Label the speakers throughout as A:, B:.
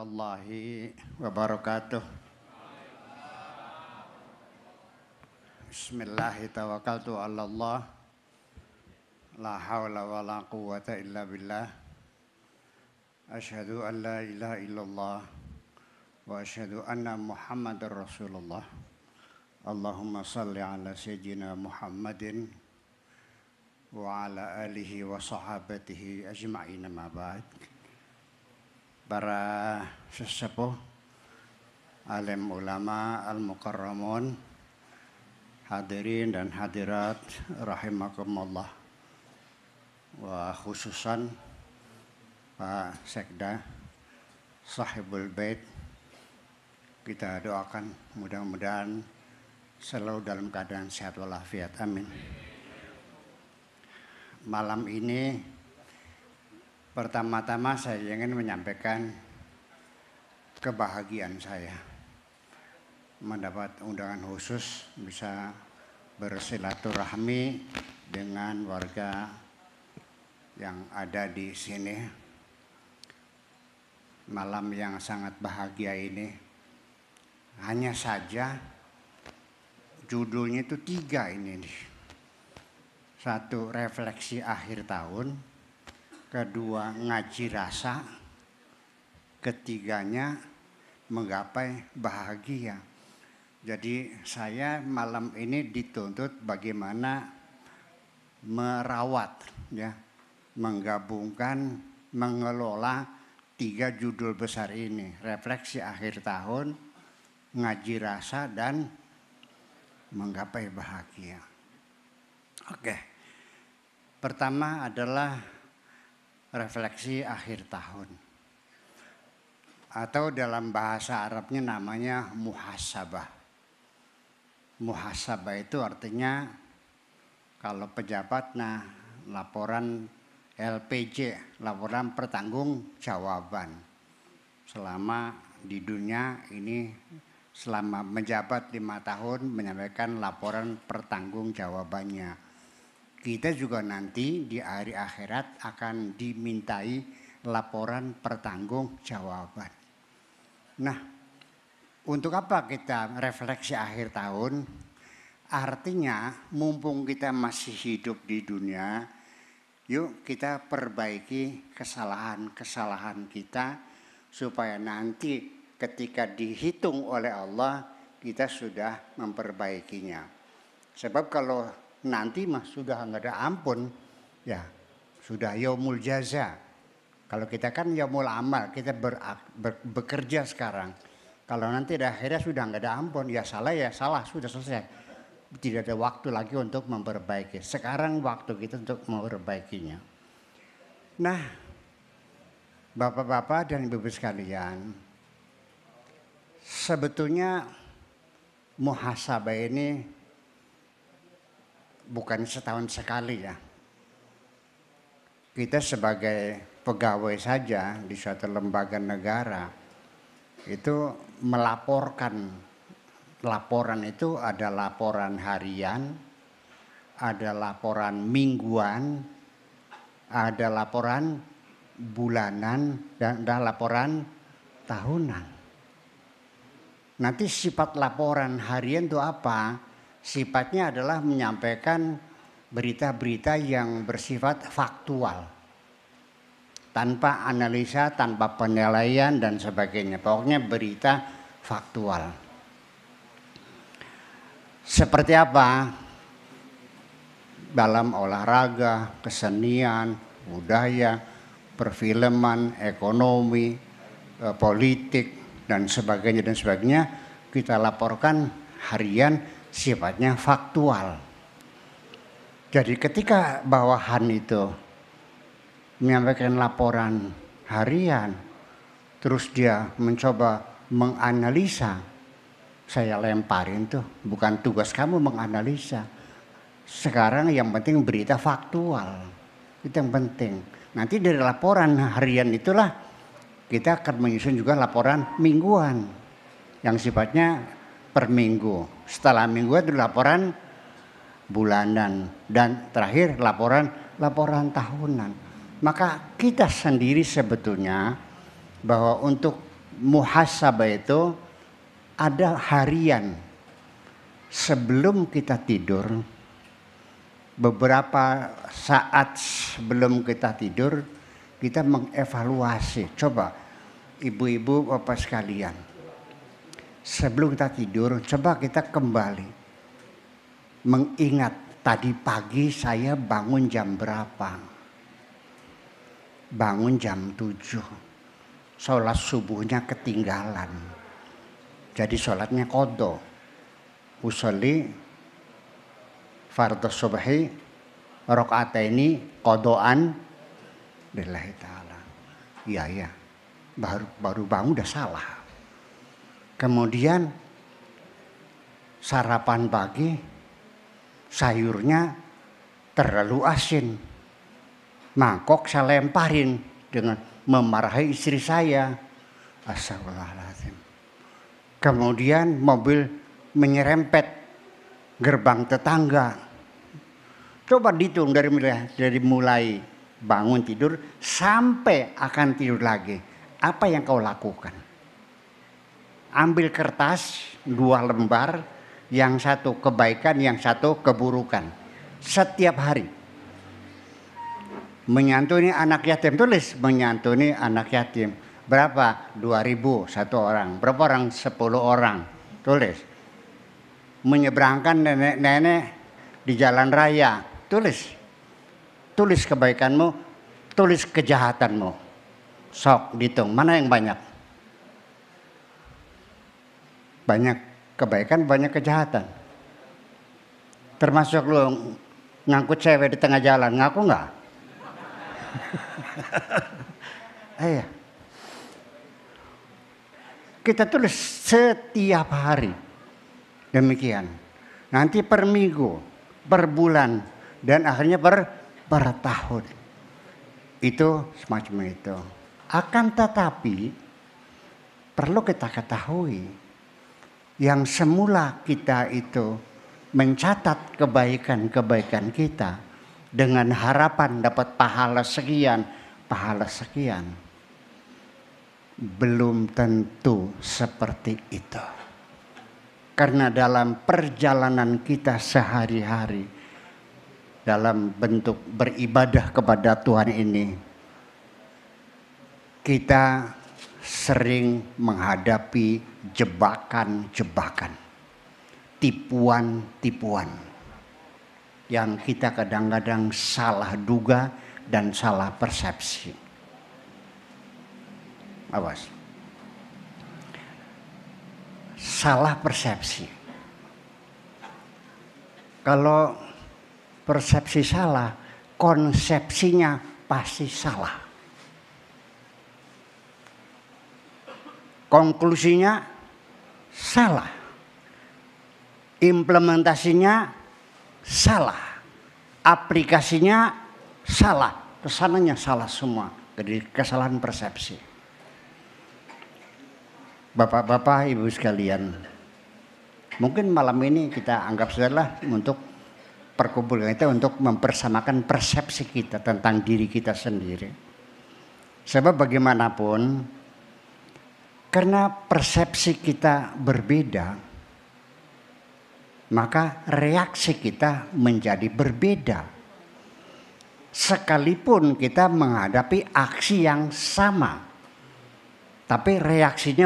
A: warahmatullahi wabarakatuh. Bismillahirrahmanirrahim. La haula wa la quwwata illa billah. Asyhadu an la ilaha illallah wa asyhadu anna Muhammadar Rasulullah. Allahumma salli ala sayyidina Muhammadin wa ala alihi wa sahabatihi ajma'in, ma ba'd. Para sesepuh, alim ulama, al-mukarramun, hadirin dan hadirat rahimakumullah, wa khususan Pak Sekda Sahibul Bait, kita doakan mudah-mudahan selalu dalam keadaan sehat walafiat, amin. Malam ini pertama-tama saya ingin menyampaikan kebahagiaan saya mendapat undangan khusus bisa bersilaturahmi dengan warga yang ada di sini. Malam yang sangat bahagia ini, hanya saja judulnya itu 3 ini nih. 1, refleksi akhir tahun. 2, ngaji rasa. 3, menggapai bahagia. Jadi saya malam ini dituntut bagaimana merawat, ya, menggabungkan, mengelola 3 judul besar ini. Refleksi akhir tahun, ngaji rasa, dan menggapai bahagia. Oke. Pertama adalah refleksi akhir tahun. Atau dalam bahasa Arabnya namanya muhasabah. Muhasabah itu artinya kalau pejabat, laporan LPJ, laporan pertanggungjawaban. Selama di dunia ini, selama menjabat 5 tahun menyampaikan laporan pertanggungjawabannya. Kita juga nanti di hari akhirat akan dimintai laporan pertanggungjawaban. Nah, untuk apa kita refleksi akhir tahun? Artinya mumpung kita masih hidup di dunia, yuk kita perbaiki kesalahan-kesalahan kita supaya nanti ketika dihitung oleh Allah kita sudah memperbaikinya. Sebab kalau nanti sudah nggak ada ampun, ya sudah yaumul jaza. Kalau kita kan yaumul amal, kita bekerja sekarang. Kalau nanti di akhirnya sudah nggak ada ampun, ya salah, sudah selesai. Tidak ada waktu lagi untuk memperbaiki. Sekarang waktu kita untuk memperbaikinya. Nah, bapak-bapak dan ibu-ibu sekalian, sebetulnya muhasabah ini bukan setahun sekali, ya. Kita sebagai pegawai saja di suatu lembaga negara itu melaporkan. Laporan itu ada laporan harian, ada laporan mingguan, ada laporan bulanan, dan ada laporan tahunan. Nanti sifat laporan harian itu apa? Sifatnya adalah menyampaikan berita-berita yang bersifat faktual. Tanpa analisa, tanpa penilaian dan sebagainya. Pokoknya berita faktual. Seperti apa? Dalam olahraga, kesenian, budaya, perfilman, ekonomi, politik, dan sebagainya, kita laporkan harian sifatnya faktual. Jadi ketika bawahan itu menyampaikan laporan harian, terus dia mencoba menganalisa, saya lemparin tuh, bukan tugas kamu menganalisa. Sekarang yang penting berita faktual, itu yang penting. Nanti dari laporan harian itulah kita akan menyusun juga laporan mingguan yang sifatnya per minggu. Setelah mingguan itu laporan bulanan dan terakhir laporan tahunan. Maka kita sendiri sebetulnya bahwa untuk muhasabah itu ada harian. Sebelum kita tidur, beberapa saat sebelum kita tidur, kita mengevaluasi. Coba ibu-ibu, bapak sekalian, sebelum kita tidur, coba kita kembali mengingat tadi pagi saya bangun jam berapa. Bangun jam 7. Sholat subuhnya ketinggalan. Jadi sholatnya qadha. Usolli fardhu subhi rakaataini qadaan lillahi ta'ala. Iya. Baru bangun udah salah. Kemudian sarapan pagi sayurnya terlalu asin. Mangkok saya lemparin dengan memarahi istri saya. Astagfirullahaladzim. Kemudian mobil menyerempet gerbang tetangga. Coba dihitung dari mulai bangun tidur sampai akan tidur lagi. Apa yang kau lakukan? Ambil kertas 2 lembar, yang satu kebaikan, yang satu keburukan. Setiap hari. Menyantuni anak yatim, tulis menyantuni anak yatim. Berapa? 2.000 satu orang. Berapa orang? 10 orang. Tulis. Menyeberangkan nenek-nenek di jalan raya. Tulis kebaikanmu, tulis kejahatanmu. Sok dihitung, mana yang banyak? Banyak kebaikan, banyak kejahatan. Termasuk lu ngangkut cewek di tengah jalan, ngaku nggak? Iya. Kita tulis setiap hari. Demikian. Nanti per minggu, per bulan, dan akhirnya per tahun. Itu semacam itu. Akan tetapi perlu kita ketahui, yang semula kita itu mencatat kebaikan-kebaikan kita dengan harapan dapat pahala sekian, belum tentu seperti itu. Karena dalam perjalanan kita sehari-hari, dalam bentuk beribadah kepada Tuhan ini, kita sering menghadapi jebakan-jebakan, tipuan-tipuan yang kita kadang-kadang salah duga dan salah persepsi. Awas. Salah persepsi. Kalau persepsi salah, konsepsinya pasti salah. Konklusinya salah. Implementasinya salah. Aplikasinya salah. Kesananya salah semua. Jadi kesalahan persepsi. Bapak-bapak, ibu sekalian, mungkin malam ini kita anggap sajalah untuk perkumpulan kita untuk mempersamakan persepsi kita tentang diri kita sendiri. Sebab bagaimanapun, karena persepsi kita berbeda, maka reaksi kita menjadi berbeda. Sekalipun kita menghadapi aksi yang sama, tapi reaksinya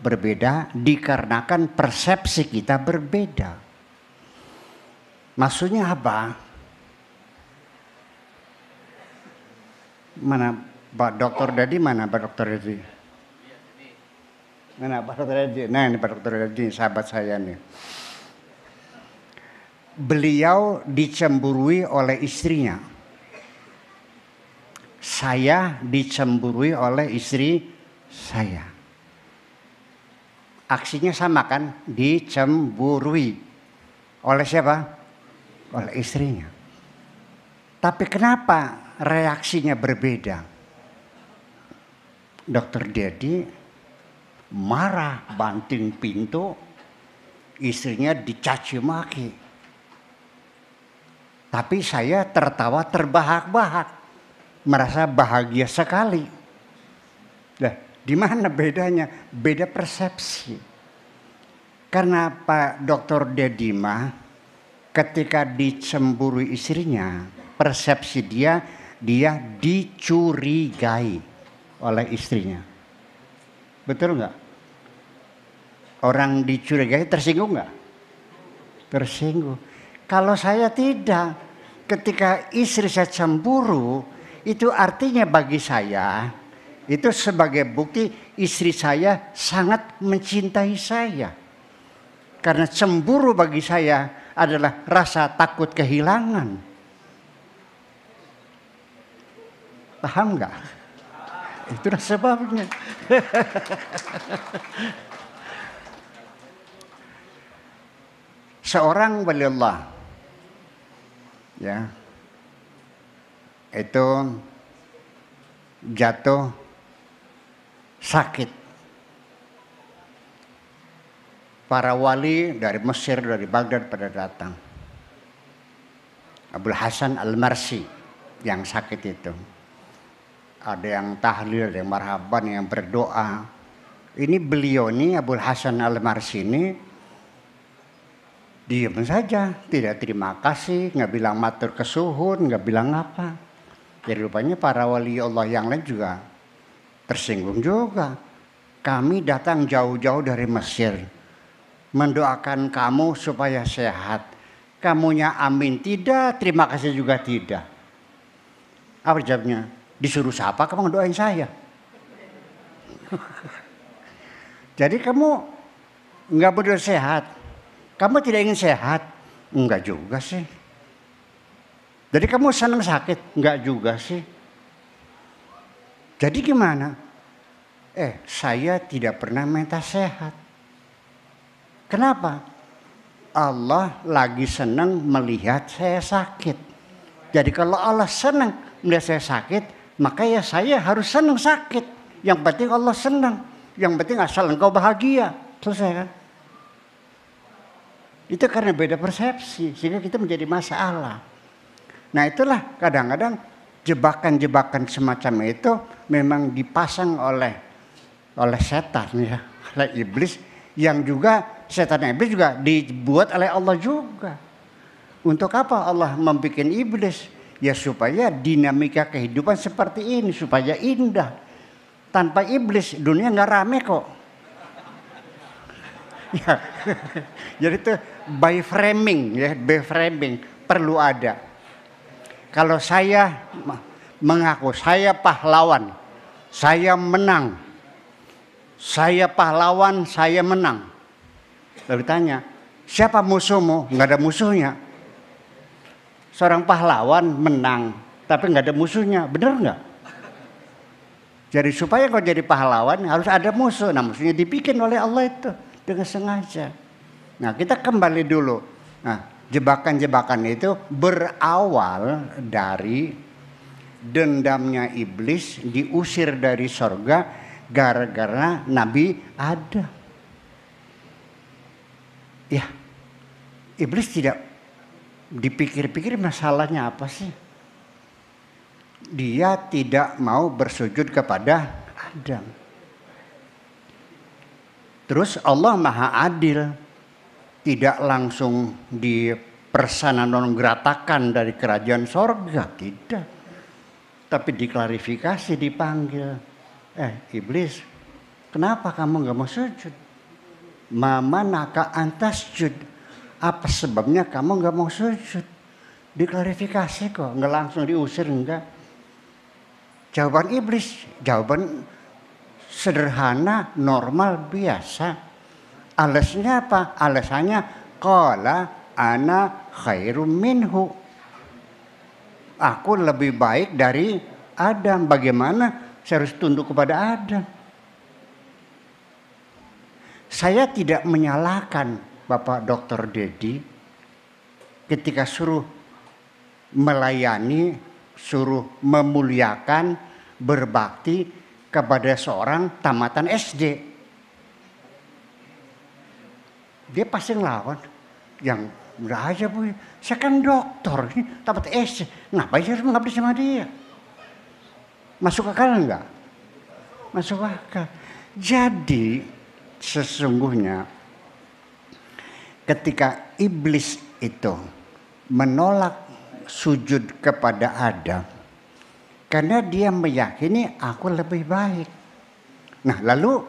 A: berbeda dikarenakan persepsi kita berbeda. Maksudnya apa? Mana Pak Dokter Dadi, mana Pak Dokter Dadi? Mana Pak Dokter Dadi? Nah ini Pak Dokter Dadi, sahabat saya nih. Beliau dicemburui oleh istrinya. Saya dicemburui oleh istri saya. Aksinya sama kan? Dicemburui. Oleh siapa? Oleh istrinya. Tapi kenapa reaksinya berbeda? Dokter Dedi marah, banting pintu, istrinya dicaci maki. Tapi saya tertawa terbahak-bahak, merasa bahagia sekali. Nah, Di mana bedanya? Beda persepsi. Karena Pak Dr. Dedima ketika dicemburu istrinya, persepsi dia dicurigai oleh istrinya. Betul nggak? Orang dicurigai tersinggung nggak? Tersinggung. Kalau saya tidak, ketika istri saya cemburu, itu artinya bagi saya, itu sebagai bukti istri saya sangat mencintai saya. Karena cemburu bagi saya adalah rasa takut kehilangan. Paham nggak? Itulah sebabnya. Seorang wali Allah, ya, itu jatuh sakit. Para wali dari Mesir, dari Baghdad pada datang. Abul Hasan Al-Marsi yang sakit itu. Ada yang tahlil, ada yang marhaban, yang berdoa. Ini beliau ini, Abul Hasan Al-Marsi ini, diam saja, tidak terima kasih, nggak bilang matur kesuhun, nggak bilang apa. Jadi rupanya para wali Allah yang lain juga tersinggung juga. Kami datang jauh-jauh dari Mesir, mendoakan kamu supaya sehat. Kamunya amin tidak, terima kasih juga tidak. Apa jawabnya? Disuruh siapa kamu doain saya? Jadi kamu nggak berdoa sehat. Kamu tidak ingin sehat? Enggak juga sih. Jadi kamu senang sakit? Enggak juga sih. Jadi gimana? Saya tidak pernah minta sehat. Kenapa? Allah lagi senang melihat saya sakit. Jadi kalau Allah senang melihat saya sakit, maka ya saya harus senang sakit. Yang penting Allah senang. Yang penting asal engkau bahagia. Selesai kan? Itu karena beda persepsi, sehingga kita menjadi masalah. Nah itulah kadang-kadang jebakan-jebakan semacam itu memang dipasang oleh setan, ya, oleh iblis, yang juga setan iblis juga dibuat oleh Allah juga. Untuk apa Allah membuat iblis? Ya supaya dinamika kehidupan seperti ini, supaya indah. Tanpa iblis dunia nggak rame kok. Ya. Jadi itu by framing, ya, by framing perlu ada. Kalau saya mengaku saya pahlawan, saya menang, saya pahlawan, saya menang. Lalu tanya, siapa musuhmu? Nggak ada musuhnya. Seorang pahlawan menang, tapi nggak ada musuhnya, benar nggak? Jadi supaya kau jadi pahlawan harus ada musuh. Nah musuhnya dibikin oleh Allah itu dengan sengaja. Nah kita kembali dulu. Nah jebakan-jebakan itu berawal dari dendamnya iblis diusir dari sorga gara-gara Nabi Adam. Ya, iblis tidak dipikir-pikir masalahnya apa sih. Dia tidak mau bersujud kepada Adam. Terus Allah Maha Adil, tidak langsung dipersana non gratakan dari kerajaan sorga, tidak. Tapi diklarifikasi, dipanggil. Iblis, kenapa kamu nggak mau sujud? Mama naka antas sujud. Apa sebabnya kamu nggak mau sujud? Diklarifikasi kok, nggak langsung diusir, enggak. Jawaban iblis, jawaban sederhana, normal, biasa. Alasannya apa? Alasannya qala ana khairum minhu. Aku lebih baik dari Adam. Bagaimana saya harus tunduk kepada Adam? Saya tidak menyalahkan Bapak Dr. Dedi ketika suruh melayani, suruh memuliakan, berbakti kepada seorang tamatan SD. Dia pasti ngelawan. Yang udah aja Bu, saya kan dokter, ini tamat SD, ngapain saya harus mengabdi sama dia? Masuk akal enggak? masuk akal. Jadi sesungguhnya ketika iblis itu menolak sujud kepada Adam karena dia meyakini aku lebih baik. Nah, lalu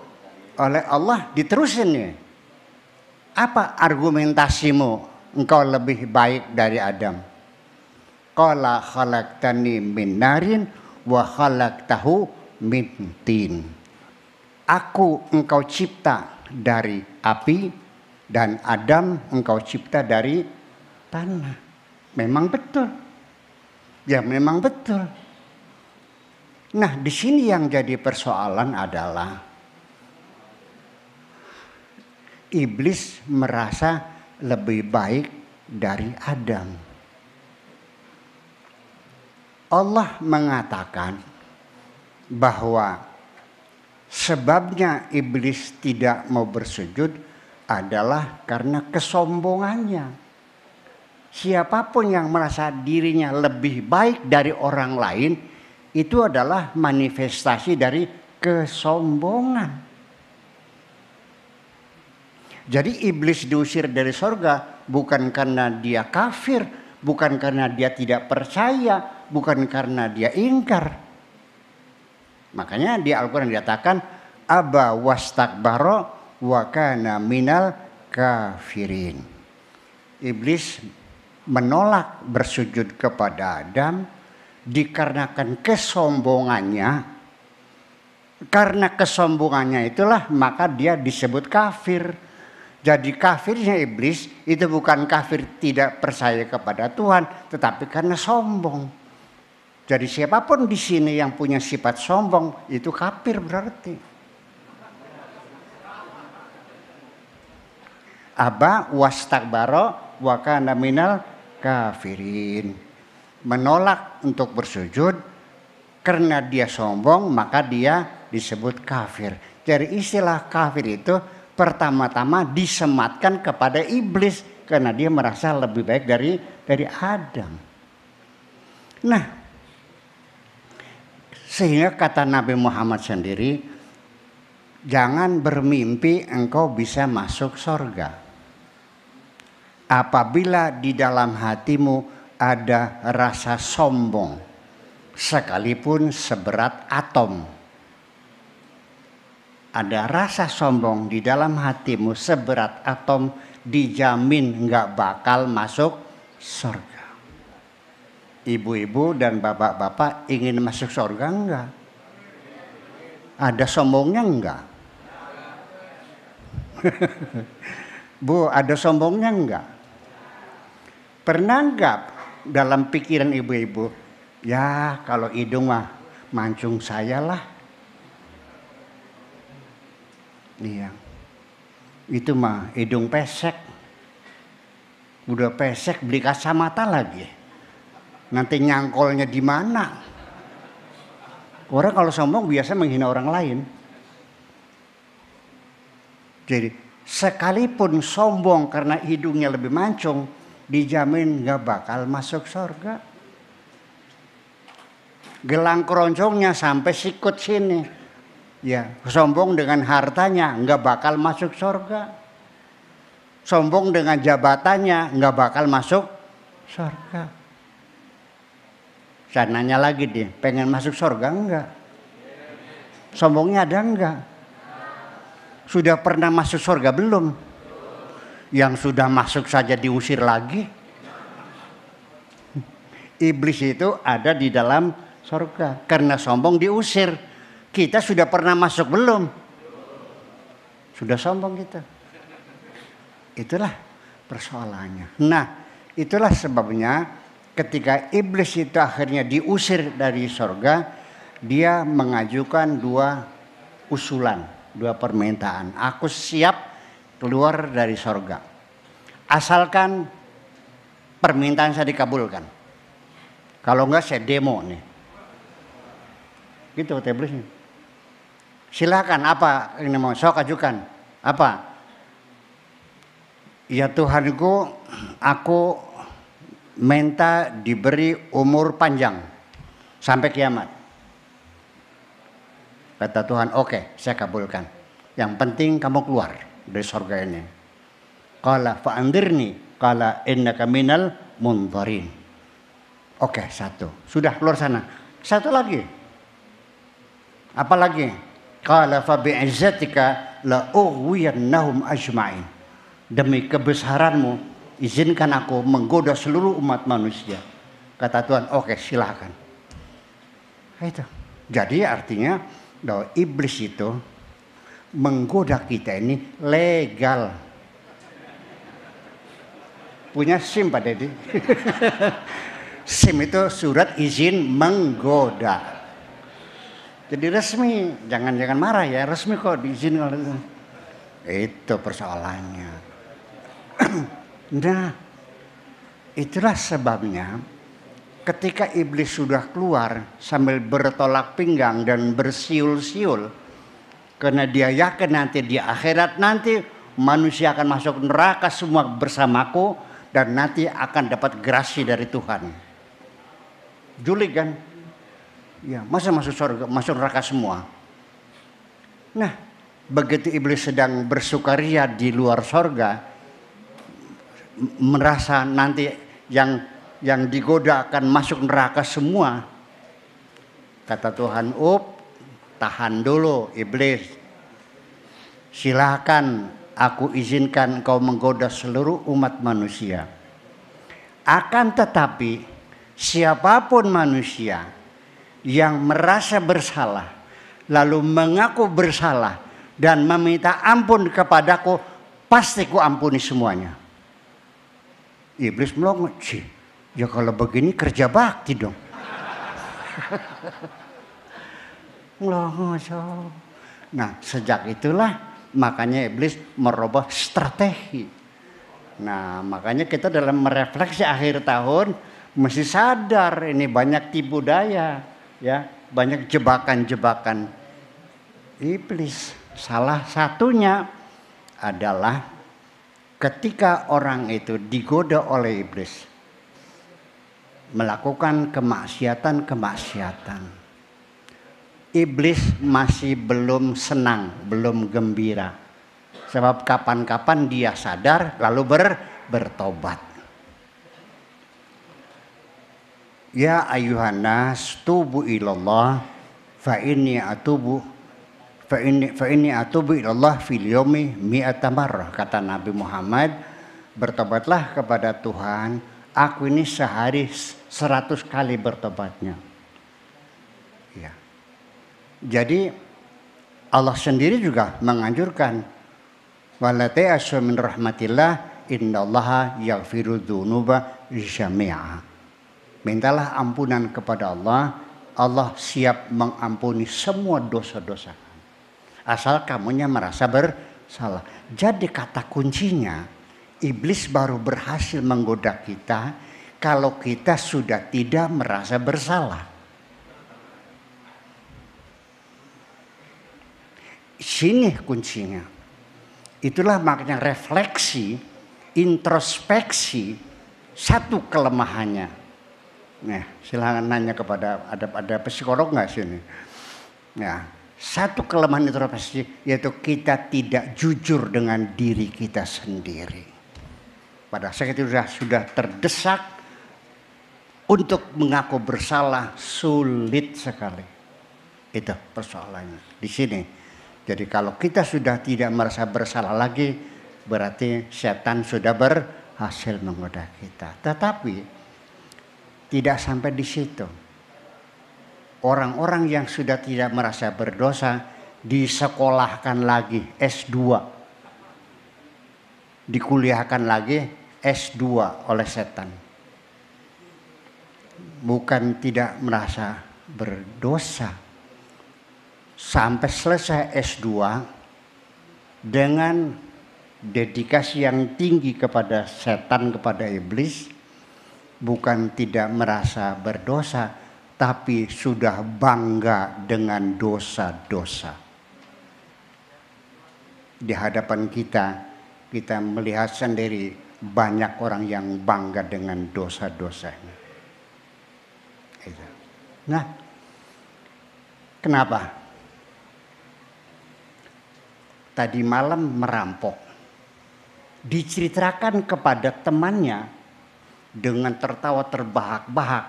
A: oleh Allah diterusin nih. Apa argumentasimu engkau lebih baik dari Adam? Qala khalaqtani min narin wa khalaqtahu min tin. Aku engkau cipta dari api dan Adam engkau cipta dari tanah. Memang betul. Ya memang betul. Nah, di sini yang jadi persoalan adalah iblis merasa lebih baik dari Adam. Allah mengatakan bahwa sebabnya iblis tidak mau bersujud adalah karena kesombongannya. Siapapun yang merasa dirinya lebih baik dari orang lain, itu adalah manifestasi dari kesombongan. Jadi iblis diusir dari sorga bukan karena dia kafir, bukan karena dia tidak percaya, bukan karena dia ingkar. Makanya di Al-Quran dikatakan aba wastakbara wa kana minal kafirin. Iblis menolak bersujud kepada Adam dikarenakan kesombongannya. Karena kesombongannya itulah maka dia disebut kafir. Jadi kafirnya iblis itu bukan kafir tidak percaya kepada Tuhan, tetapi karena sombong. Jadi siapapun di sini yang punya sifat sombong itu kafir berarti. Aba wastakbara wa kana minal kafirin. Menolak untuk bersujud karena dia sombong maka dia disebut kafir. Jadi istilah kafir itu pertama-tama disematkan kepada iblis karena dia merasa lebih baik dari Adam. Nah, sehingga kata Nabi Muhammad sendiri, jangan bermimpi engkau bisa masuk surga apabila di dalam hatimu ada rasa sombong sekalipun seberat atom. Ada rasa sombong di dalam hatimu seberat atom, dijamin nggak bakal masuk surga. Ibu-ibu dan bapak-bapak ingin masuk surga enggak? Ada sombongnya enggak? Bu, ada sombongnya enggak? Pernah enggak dalam pikiran ibu-ibu, ya kalau hidung mah mancung saya lah. Iya, itu mah hidung pesek. Udah pesek beli kacamata lagi. Nanti nyangkolnya di mana? Orang kalau sombong biasa menghina orang lain. Jadi sekalipun sombong karena hidungnya lebih mancung, dijamin gak bakal masuk surga. Gelang keroncongnya sampai sikut sini. Ya, sombong dengan hartanya nggak bakal masuk surga. Sombong dengan jabatannya nggak bakal masuk surga. Saya nanya lagi deh, pengen masuk surga enggak? Sombongnya ada enggak? Sudah pernah masuk surga belum? Yang sudah masuk saja diusir lagi. Iblis itu ada di dalam surga karena sombong diusir. Kita sudah pernah masuk belum? Sudah sombong kita. Itulah persoalannya. Nah, itulah sebabnya ketika iblis itu akhirnya diusir dari surga, dia mengajukan dua usulan, dua permintaan. Aku siap keluar dari surga. Asalkan permintaan saya dikabulkan. Kalau enggak saya demo nih. Gitu kata iblisnya. Silakan apa ini mau sok ajukan apa? Ya Tuhanku, aku minta diberi umur panjang sampai kiamat. Kata Tuhan, oke, saya kabulkan. Yang penting kamu keluar dari surga ini. Qala fa'andirni qala innaka minal mundharin. Oke, satu. Sudah keluar sana. Satu lagi. Apa lagi? Qala fa bi'izzatika la ughwiyannahum ajma'in. Demi kebesaranmu, izinkan aku menggoda seluruh umat manusia. Kata Tuhan, oke, silakan. Itu. Jadi artinya bahwa iblis itu menggoda kita ini legal. Punya SIM Pak Dedi. SIM itu surat izin menggoda. Jadi resmi, jangan marah ya, resmi kok diizin kalau itu. Itu persoalannya. Nah, itulah sebabnya ketika iblis sudah keluar sambil bertolak pinggang dan bersiul-siul, karena dia yakin nanti di akhirat nanti manusia akan masuk neraka semua bersamaku dan nanti akan dapat grasi dari Tuhan. Julik kan? Ya, masa masuk surga, masuk neraka semua. Nah, begitu iblis sedang bersukaria di luar surga, merasa nanti yang digoda akan masuk neraka semua. Kata Tuhan, tahan dulu iblis. Silakan aku izinkan engkau menggoda seluruh umat manusia. Akan tetapi siapapun manusia yang merasa bersalah lalu mengaku bersalah dan meminta ampun kepadaku, pasti ku ampuni semuanya. Iblis melongo, ya kalau begini kerja bakti dong. Nah, sejak itulah makanya iblis merubah strategi. Nah, makanya kita dalam merefleksi akhir tahun mesti sadar ini banyak tipu daya, ya, banyak jebakan-jebakan iblis. Salah satunya adalah ketika orang itu digoda oleh iblis melakukan kemaksiatan. Iblis masih belum senang, belum gembira. Sebab kapan-kapan dia sadar lalu bertobat. Ya ayuhan nas tubu ilallah fa inni atubu ilallah fil yaumi mi'ata marrah. Kata Nabi Muhammad, bertobatlah kepada Tuhan, aku ini sehari 100 kali bertobatnya. Ya. Jadi Allah sendiri juga menganjurkan, wala ta'assu min rahmatillah innallaha yaghfiru dzunuba jami'a. Mintalah ampunan kepada Allah, Allah siap mengampuni semua dosa-dosa. Asal kamunya merasa bersalah. Jadi kata kuncinya, iblis baru berhasil menggoda kita kalau kita sudah tidak merasa bersalah. Sini kuncinya. Itulah makanya refleksi, introspeksi, satu kelemahannya. Nah, silakan nanya kepada ada psikolog nggak sini? Nah, satu kelemahan introspeksi yaitu kita tidak jujur dengan diri kita sendiri. Pada saat itu sudah terdesak untuk mengaku bersalah, sulit sekali. Itu persoalannya di sini. Jadi kalau kita sudah tidak merasa bersalah lagi, berarti setan sudah berhasil menggoda kita. Tetapi tidak sampai di situ. Orang-orang yang sudah tidak merasa berdosa disekolahkan lagi S2. Dikuliahkan lagi S2 oleh setan. Bukan tidak merasa berdosa. Sampai selesai S2 dengan dedikasi yang tinggi kepada setan, kepada iblis, bukan tidak merasa berdosa, tapi sudah bangga dengan dosa-dosa. Di hadapan kita melihat sendiri banyak orang yang bangga dengan dosa-dosanya. Nah, kenapa? tadi malam merampok. Diceritakan kepada temannya dengan tertawa terbahak-bahak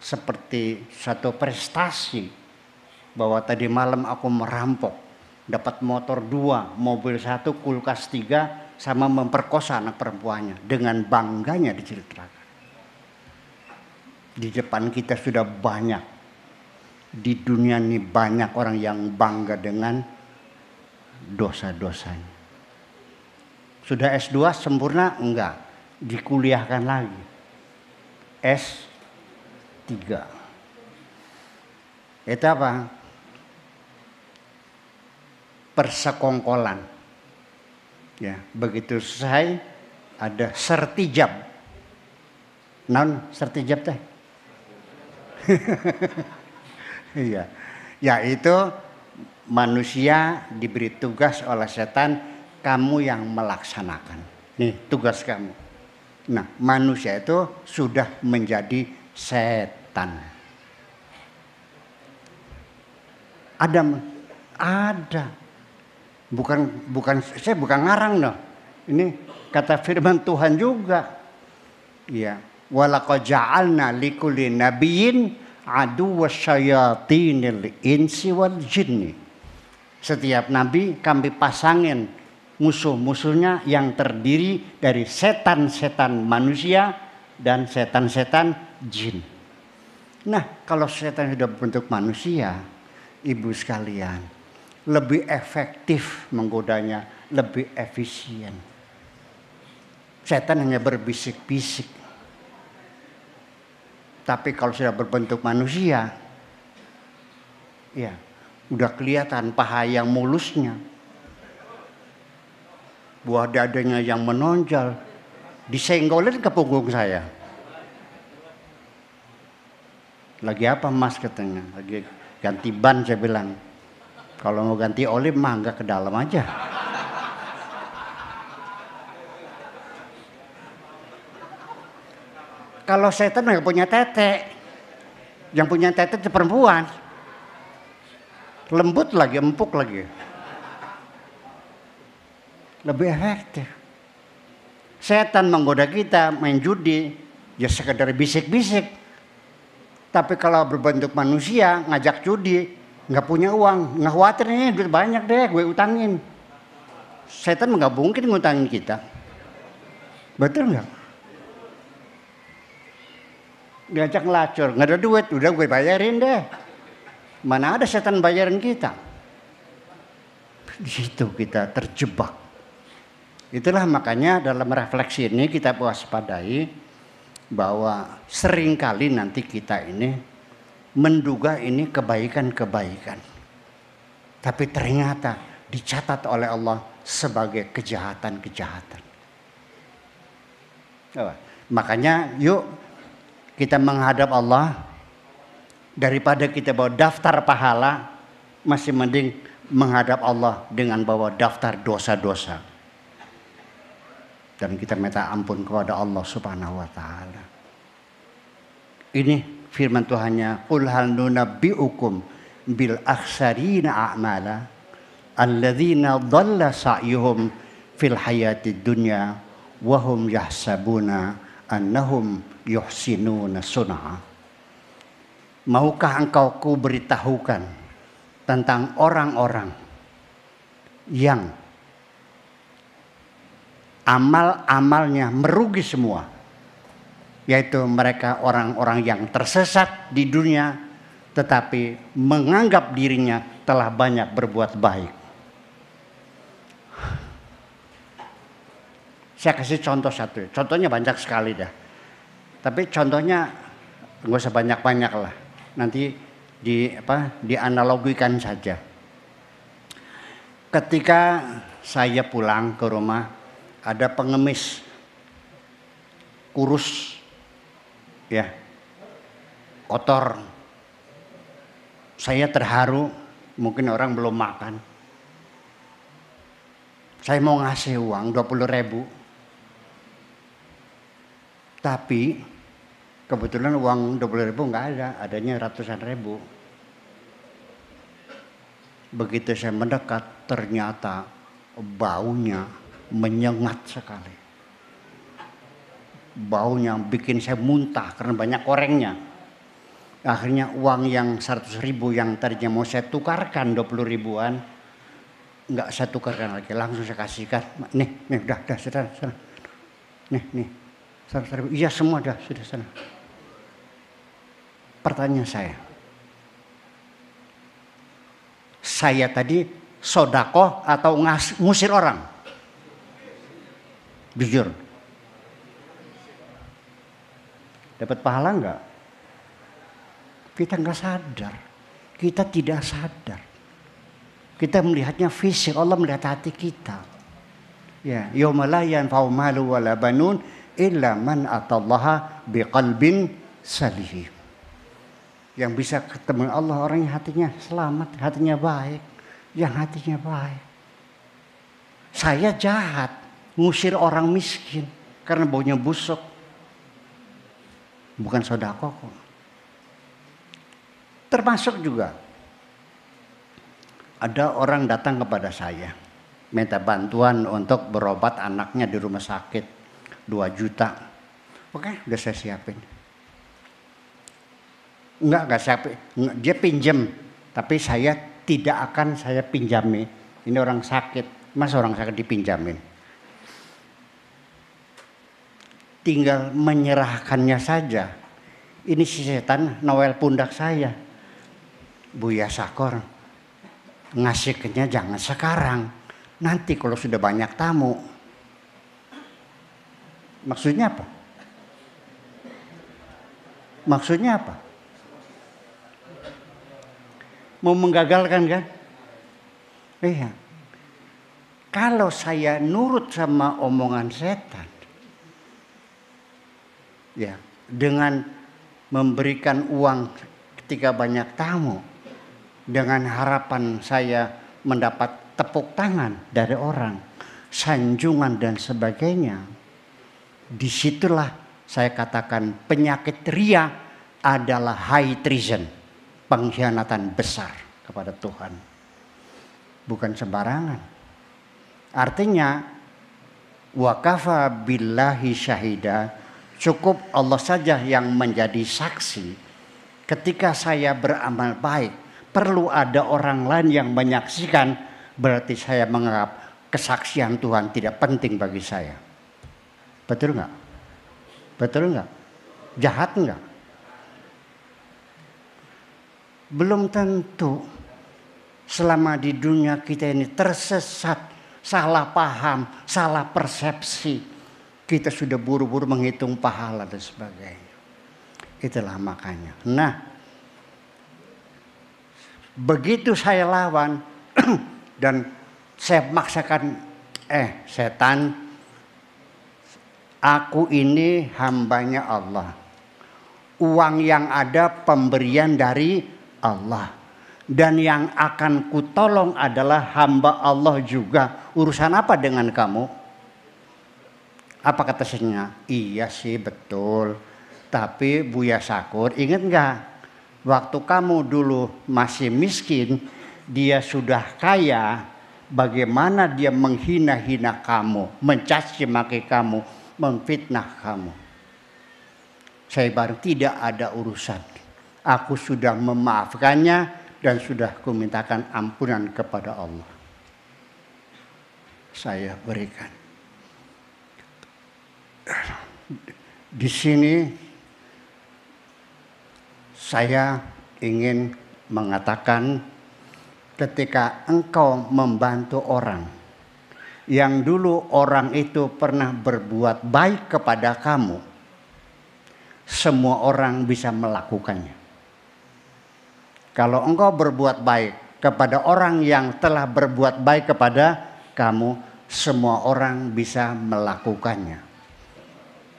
A: seperti satu prestasi bahwa tadi malam aku merampok, dapat motor 2, mobil 1, kulkas 3, sama memperkosa anak perempuannya. Dengan bangganya diceritakan. Di depan kita sudah banyak, di dunia ini banyak orang yang bangga dengan dosa-dosanya. Sudah S2 sempurna? Enggak. Dikuliahkan lagi. S3. Itu apa? Persekongkolan. Ya, begitu selesai ada sertijab. Non sertijab teh. Iya. Yaitu manusia diberi tugas oleh setan, kamu yang melaksanakan. Nih tugas kamu. Nah, manusia itu sudah menjadi setan. Ada. Saya bukan ngarang loh. Ini kata firman Tuhan juga. Iya. Walaqad ja'alna likulli nabiyyin aduwwasyayatinil insi wal jinni. Setiap nabi kami pasangin musuh-musuhnya yang terdiri dari setan-setan manusia dan setan-setan jin. Nah, kalau setan sudah berbentuk manusia, ibu sekalian, lebih efektif menggodanya, lebih efisien. Setan hanya berbisik-bisik. Tapi kalau sudah berbentuk manusia, ya, udah kelihatan paha yang mulusnya, buah dadanya yang menonjol, disenggolin ke punggung saya. Lagi apa mas katanya? Lagi ganti ban, saya bilang. Kalau mau ganti oli mah enggak ke dalam aja. Kalau setan nggak punya tete, yang punya tete itu perempuan, lembut lagi, empuk lagi, lebih efektif. Setan menggoda kita main judi, ya sekedar bisik-bisik. Tapi kalau berbentuk manusia ngajak judi, nggak punya uang, nggak khawatir nih duit banyak deh, gue utangin. Setan nggak mungkin ngutangin kita, betul nggak? Diajak ngelacur, nggak ada duit, udah gue bayarin deh. Mana ada setan bayarin kita? Di situ kita terjebak. Itulah makanya dalam refleksi ini kita waspadai bahwa seringkali nanti kita ini menduga ini kebaikan-kebaikan. Tapi ternyata dicatat oleh Allah sebagai kejahatan-kejahatan. Makanya yuk kita menghadap Allah, daripada kita bawa daftar pahala, masih mending menghadap Allah dengan bawa daftar dosa-dosa. Dan kita minta ampun kepada Allah Subhanahu wa taala. Ini firman Tuhannya, qul hal nunabbiukum bil akhsarina a'mala alladzina dhalla sa'yuhum fil hayatid dunya wa hum yahsabuna annahum yuhsinuna sun'a. Maukah engkau kuberitahukan tentang orang-orang yang amal-amalnya merugi semua, yaitu mereka orang-orang yang tersesat di dunia tetapi menganggap dirinya telah banyak berbuat baik. Saya kasih contoh satu, contohnya banyak sekali dah. Tapi contohnya nggak usah banyak-banyak lah. Nanti dianalogikan saja. Ketika saya pulang ke rumah, ada pengemis kurus, ya, kotor. Saya terharu, mungkin orang belum makan. Saya mau ngasih uang 20.000. Tapi kebetulan uang 20.000 nggak ada, adanya ratusan ribu. Begitu saya mendekat, ternyata baunya menyengat sekali. Baunya bikin saya muntah karena banyak korengnya. Akhirnya uang yang 100.000 yang tadinya mau saya tukarkan 20 ribuan, nggak saya tukarkan lagi, langsung saya kasihkan. Nih udah sudah. Nih 100.000. Iya semua sudah sana. Pertanyaan saya tadi sodakoh atau ngusir orang? Jujur. Dapat pahala enggak? Kita enggak sadar. Kita tidak sadar. Kita melihatnya fisik, Allah melihat hati kita. Ya, yauma la yanfa'u malu wala banun illa man atallaha biqalbin salim. Yang bisa ketemu Allah orang yang hatinya selamat, hatinya baik, yang hatinya baik. Saya jahat, ngusir orang miskin karena baunya busuk. Bukan sedekah kok. Termasuk juga ada orang datang kepada saya minta bantuan untuk berobat anaknya di rumah sakit 2 juta. Oke, udah saya siapin. Enggak siapin. Dia pinjam, tapi saya tidak akan saya pinjami. Ini orang sakit, masa orang sakit dipinjamin? Tinggal menyerahkannya saja. Ini si setan Noel pundak saya. Buya Sakor, ngasihnya jangan sekarang. Nanti kalau sudah banyak tamu. Maksudnya apa? Maksudnya apa? Mau menggagalkan kan? Iya. Kalau saya nurut sama omongan setan, ya, dengan memberikan uang ketika banyak tamu, dengan harapan saya mendapat tepuk tangan dari orang, sanjungan dan sebagainya, disitulah saya katakan penyakit ria adalah high treason, pengkhianatan besar kepada Tuhan, bukan sembarangan. Artinya wakafa billahi syahida, cukup Allah saja yang menjadi saksi. Ketika saya beramal baik, perlu ada orang lain yang menyaksikan, berarti saya menganggap kesaksian Tuhan tidak penting bagi saya. Betul nggak? Betul nggak? Jahat nggak? Belum tentu. Selama di dunia kita ini tersesat, salah paham, salah persepsi, kita sudah buru-buru menghitung pahala dan sebagainya. Itulah makanya. Nah, begitu saya lawan dan saya maksakan, setan, aku ini hambanya Allah. Uang yang ada pemberian dari Allah. Dan yang akan kutolong adalah hamba Allah juga. Urusan apa dengan kamu? Apa kata saya? Iya sih betul. Tapi Buya Sakur, ingat nggak? Waktu kamu dulu masih miskin, dia sudah kaya. Bagaimana dia menghina-hina kamu, mencaci maki kamu, memfitnah kamu. Saya baru tidak ada urusan. Aku sudah memaafkannya dan sudah kumintakan ampunan kepada Allah. Saya berikan. Di sini saya ingin mengatakan, ketika engkau membantu orang yang dulu orang itu pernah berbuat baik kepada kamu, semua orang bisa melakukannya. Kalau engkau berbuat baik kepada orang yang telah berbuat baik kepada kamu, semua orang bisa melakukannya.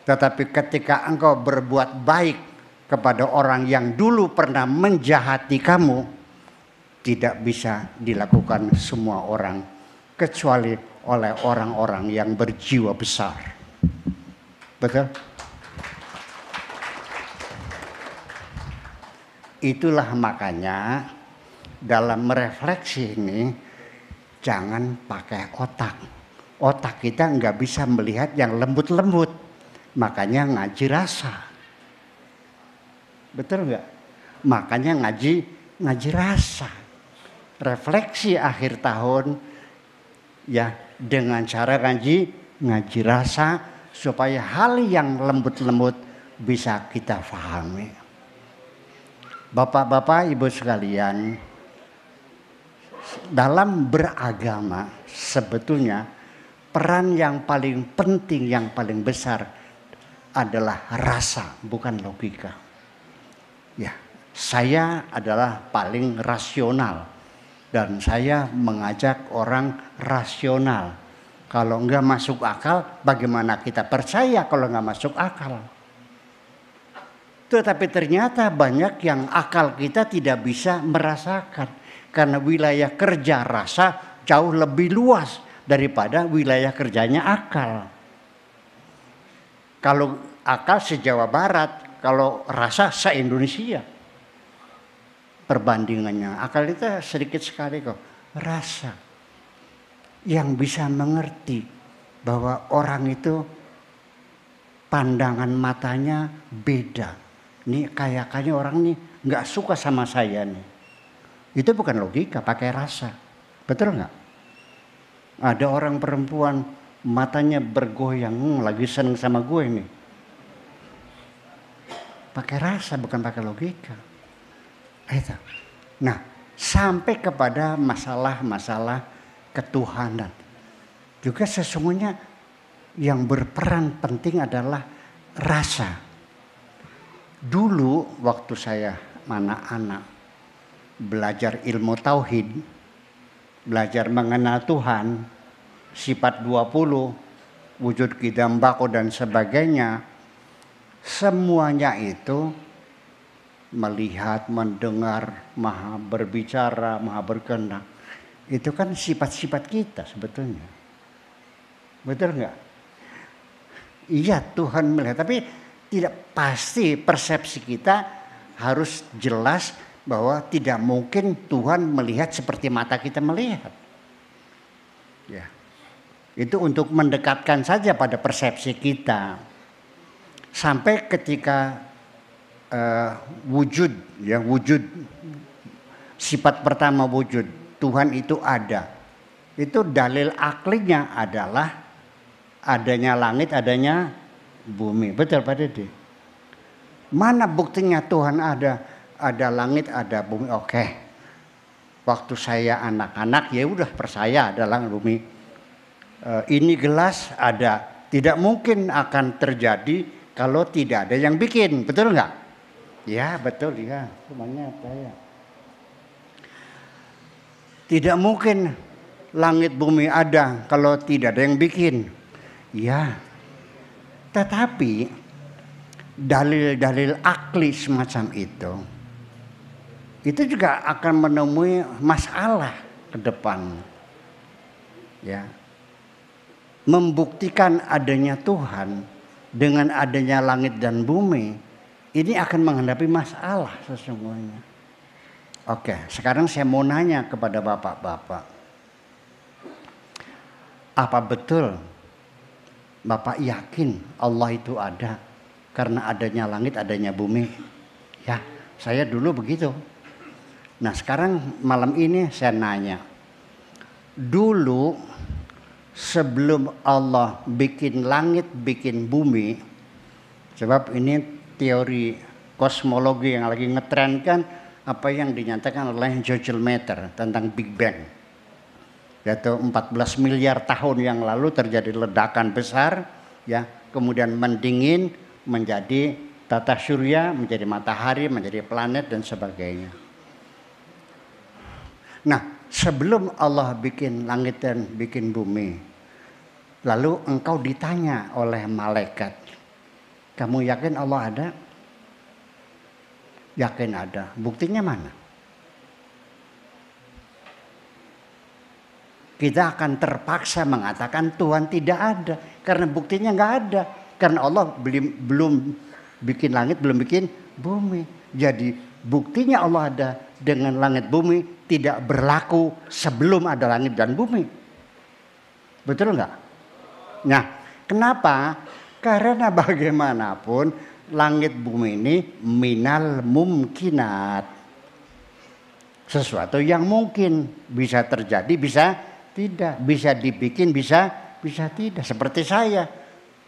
A: Tetapi ketika engkau berbuat baik kepada orang yang dulu pernah menjahati kamu, tidak bisa dilakukan semua orang, kecuali oleh orang-orang yang berjiwa besar. Betul? Itulah makanya dalam merefleksi ini jangan pakai otak. Otak kita nggak bisa melihat yang lembut-lembut, makanya ngaji rasa. Betul nggak? Makanya ngaji rasa. Refleksi akhir tahun ya dengan cara ngaji rasa supaya hal yang lembut-lembut bisa kita pahami. Bapak-bapak, ibu sekalian, dalam beragama sebetulnya peran yang paling penting, yang paling besar adalah rasa, bukan logika. Ya, saya adalah paling rasional dan saya mengajak orang rasional. Kalau enggak masuk akal, bagaimana kita percaya kalau enggak masuk akal? Tetapi ternyata banyak yang akal kita tidak bisa merasakan. Karena wilayah kerja rasa jauh lebih luas daripada wilayah kerjanya akal. Kalau akal se-Jawa Barat, kalau rasa se-Indonesia. Perbandingannya, akal itu sedikit sekali kok. Rasa yang bisa mengerti bahwa orang itu pandangan matanya beda. Nih kayaknya orang nih nggak suka sama saya nih. Itu bukan logika, pakai rasa. Betul nggak? Ada orang perempuan matanya bergoyang, lagi seneng sama gue nih. Pakai rasa, bukan pakai logika. Itu. Nah, sampai kepada masalah-masalah ketuhanan. Juga sesungguhnya yang berperan penting adalah rasa. Dulu waktu saya anak-anak belajar ilmu tauhid, belajar mengenal Tuhan, sifat 20, wujud qidam baqo dan sebagainya, semuanya itu melihat, mendengar, maha berbicara, maha berkehendak. Itu kan sifat-sifat kita sebetulnya. Betul nggak? Iya, Tuhan melihat, tapi tidak pasti persepsi kita harus jelas bahwa tidak mungkin Tuhan melihat seperti mata kita melihat. Ya. Itu untuk mendekatkan saja pada persepsi kita. Sampai ketika wujud sifat pertama wujud, Tuhan itu ada. Itu dalil aklinya adalah adanya langit, adanya bumi. Betul Pak Dede? Mana buktinya Tuhan ada? Ada langit, ada bumi. Oke. Waktu saya anak-anak ya udah percaya ada langit bumi. Ini gelas ada. Tidak mungkin akan terjadi kalau tidak ada yang bikin. Betul nggak? Ya betul ya. Semuanya saya. Tidak mungkin langit bumi ada kalau tidak ada yang bikin. Ya. Tetapi dalil-dalil akli semacam itu juga akan menemui masalah ke depan. Ya. Membuktikan adanya Tuhan dengan adanya langit dan bumi, ini akan menghadapi masalah sesungguhnya. Oke, sekarang saya mau nanya kepada bapak-bapak. Apa betul Bapak yakin Allah itu ada karena adanya langit, adanya bumi? Ya, saya dulu begitu. Nah sekarang malam ini saya nanya. Dulu sebelum Allah bikin langit, bikin bumi. Sebab ini teori kosmologi yang lagi ngetren kan apa yang dinyatakan oleh George Lemaitre tentang Big Bang. Yaitu 14 miliar tahun yang lalu terjadi ledakan besar, ya, kemudian mendingin menjadi tata surya, menjadi matahari, menjadi planet dan sebagainya. Nah, sebelum Allah bikin langit dan bikin bumi, lalu engkau ditanya oleh malaikat, kamu yakin Allah ada? Yakin ada. Buktinya mana? Kita akan terpaksa mengatakan Tuhan tidak ada. Karena buktinya nggak ada. Karena Allah belum bikin langit, belum bikin bumi. Jadi buktinya Allah ada dengan langit bumi tidak berlaku sebelum ada langit dan bumi. Betul enggak? Nah, kenapa? Karena bagaimanapun langit bumi ini minal mumkinat. Sesuatu yang mungkin, bisa terjadi, bisa tidak, bisa dibikin, bisa tidak. Seperti saya,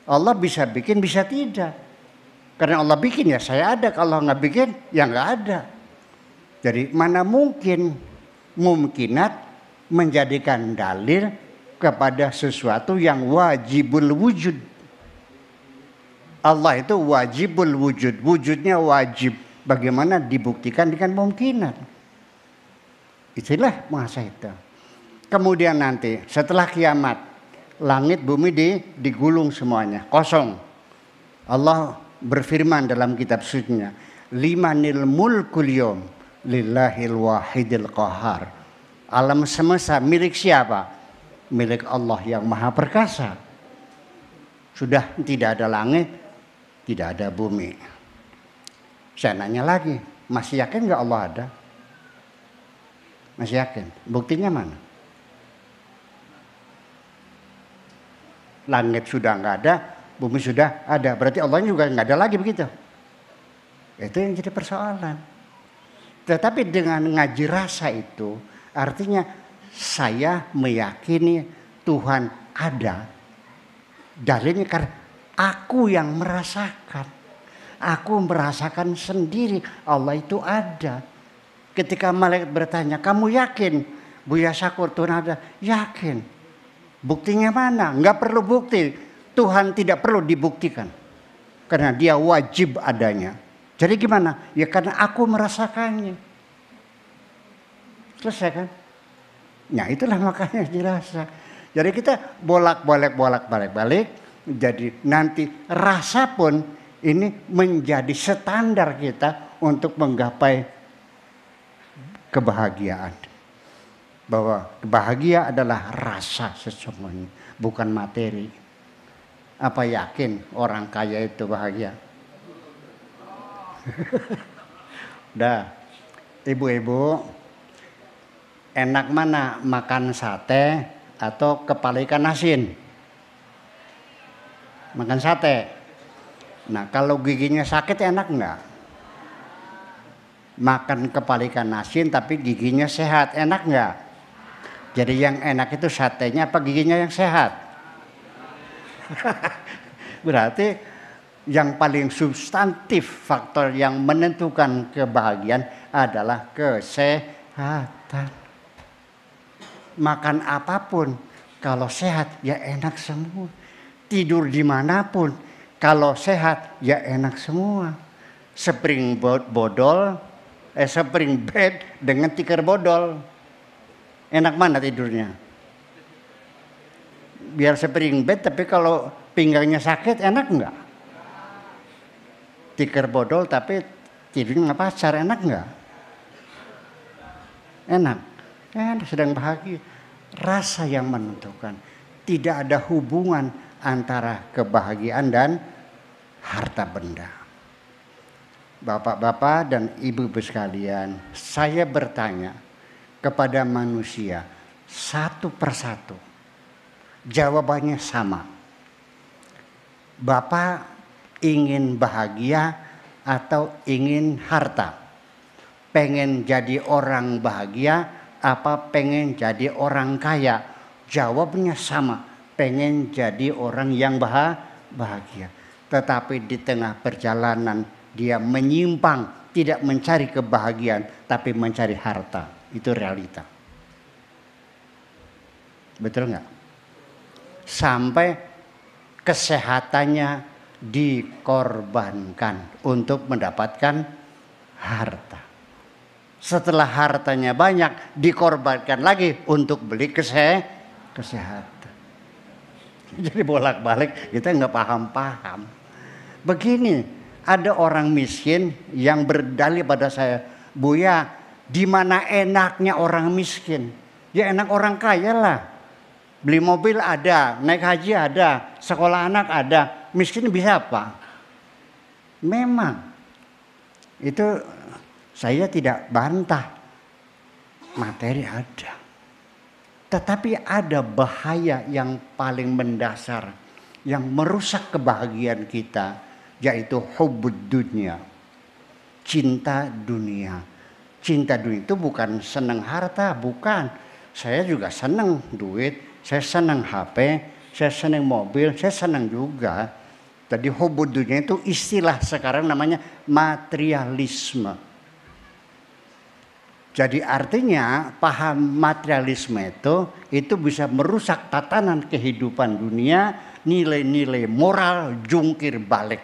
A: Allah bisa bikin, bisa tidak. Karena Allah bikin ya saya ada, kalau nggak bikin ya nggak ada. Jadi mana mungkin mumkinat menjadikan dalil kepada sesuatu yang wajibul wujud. Allah itu wajibul wujud, wujudnya wajib. Bagaimana dibuktikan dengan mumkinat? Itulah masa itu. Kemudian nanti setelah kiamat, langit bumi digulung semuanya, kosong. Allah berfirman dalam kitab sucinya, limanil mulkul yawm lillahil wahidil qahar. Alam semesta milik siapa? Milik Allah yang maha perkasa. Sudah tidak ada langit, tidak ada bumi. Saya nanya lagi, masih yakin nggak Allah ada? Masih yakin? Buktinya mana? Langit sudah nggak ada, bumi sudah ada. Berarti Allah juga nggak ada lagi begitu. Itu yang jadi persoalan. Tetapi dengan ngaji rasa itu, artinya saya meyakini Tuhan ada. Dalilnya karena aku yang merasakan. Aku merasakan sendiri Allah itu ada. Ketika malaikat bertanya, kamu yakin Buya Syakur Tuhan ada? Yakin. Buktinya mana? Enggak perlu bukti. Tuhan tidak perlu dibuktikan. Karena dia wajib adanya. Jadi gimana? Ya karena aku merasakannya. Selesai kan? Nah itulah makanya dirasa. Jadi kita bolak-balik. Jadi nanti rasa pun ini menjadi standar kita untuk menggapai kebahagiaan. Bahwa bahagia adalah rasa sesungguhnya, bukan materi. Apa yakin orang kaya itu bahagia? Udah, ibu-ibu, enak mana makan sate atau kepala ikan asin? Makan sate. Nah, kalau giginya sakit enak enggak? Makan kepala ikan asin tapi giginya sehat, enak enggak? Jadi yang enak itu satenya apa giginya yang sehat? Berarti yang paling substantif faktor yang menentukan kebahagiaan adalah kesehatan. Makan apapun kalau sehat ya enak semua. Tidur dimanapun kalau sehat ya enak semua. Spring bed dengan tikar bodol. Enak mana tidurnya? Biar spring bed tapi kalau pinggangnya sakit enak enggak? Tikar bodol tapi tidurnya pacar enak enggak? Enak. Sedang bahagia. Rasa yang menentukan. Tidak ada hubungan antara kebahagiaan dan harta benda. Bapak-bapak dan ibu-ibu sekalian, saya bertanya kepada manusia satu persatu. Jawabannya sama. Bapak ingin bahagia atau ingin harta? Pengen jadi orang bahagia apa pengen jadi orang kaya? Jawabnya sama. Pengen jadi orang yang bahagia. Tetapi di tengah perjalanan dia menyimpang, tidak mencari kebahagiaan, tapi mencari harta. Itu realita. Betul nggak? Sampai kesehatannya dikorbankan untuk mendapatkan harta. Setelah hartanya banyak, dikorbankan lagi untuk beli kesehatan. Jadi bolak-balik kita nggak paham-paham. Begini, ada orang miskin yang berdalih pada saya, Buya, di mana enaknya orang miskin? Ya enak orang kaya lah. Beli mobil ada, naik haji ada, sekolah anak ada. Miskin bisa apa? Memang itu saya tidak bantah. Materi ada. Tetapi ada bahaya yang paling mendasar yang merusak kebahagiaan kita, yaitu hubbud dunya. Cinta dunia. Cinta dunia itu bukan senang harta, bukan. Saya juga senang duit, saya senang HP, saya senang mobil, saya senang juga. Tadi hubbud dunia itu istilah sekarang namanya materialisme. Jadi artinya paham materialisme itu bisa merusak tatanan kehidupan dunia, nilai-nilai moral jungkir balik.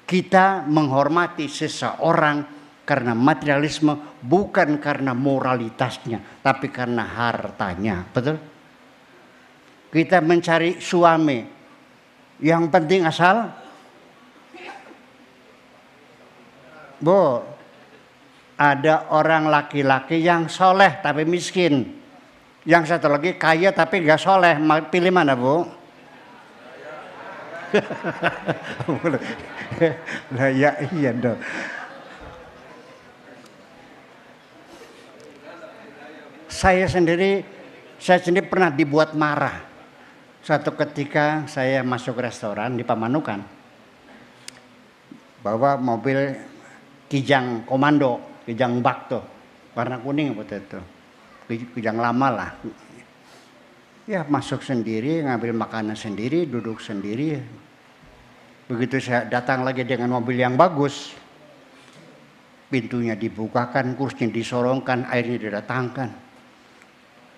A: Kita menghormati seseorang karena materialisme bukan karena moralitasnya, tapi karena hartanya, betul? Kita mencari suami, yang penting asal, ada orang laki-laki yang soleh tapi miskin. Yang satu lagi kaya tapi gak soleh. Pilih mana, Bu? Lah ya iya dong. Saya sendiri pernah dibuat marah. Suatu ketika saya masuk restoran di Pamanukan. Bawa mobil Kijang Komando. Kijang bak tuh, warna kuning apa itu, kijang lama lah. Ya masuk sendiri, ngambil makanan sendiri, duduk sendiri. Begitu saya datang lagi dengan mobil yang bagus, pintunya dibukakan, kursinya disorongkan, airnya didatangkan.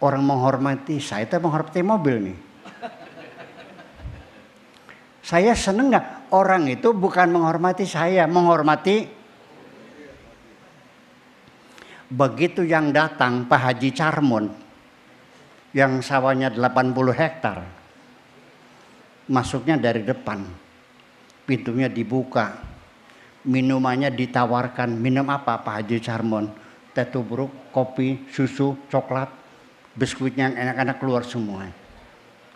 A: Orang menghormati, saya itu menghormati mobil nih. Saya seneng nggak? Orang itu bukan menghormati saya, menghormati. Begitu yang datang Pak Haji Carmon yang sawahnya 80 hektar, masuknya dari depan, pintunya dibuka, minumannya ditawarkan. Minum apa Pak Haji Carmon? Teh tubruk, kopi, susu, coklat, biskuitnya yang enak-enak keluar semua.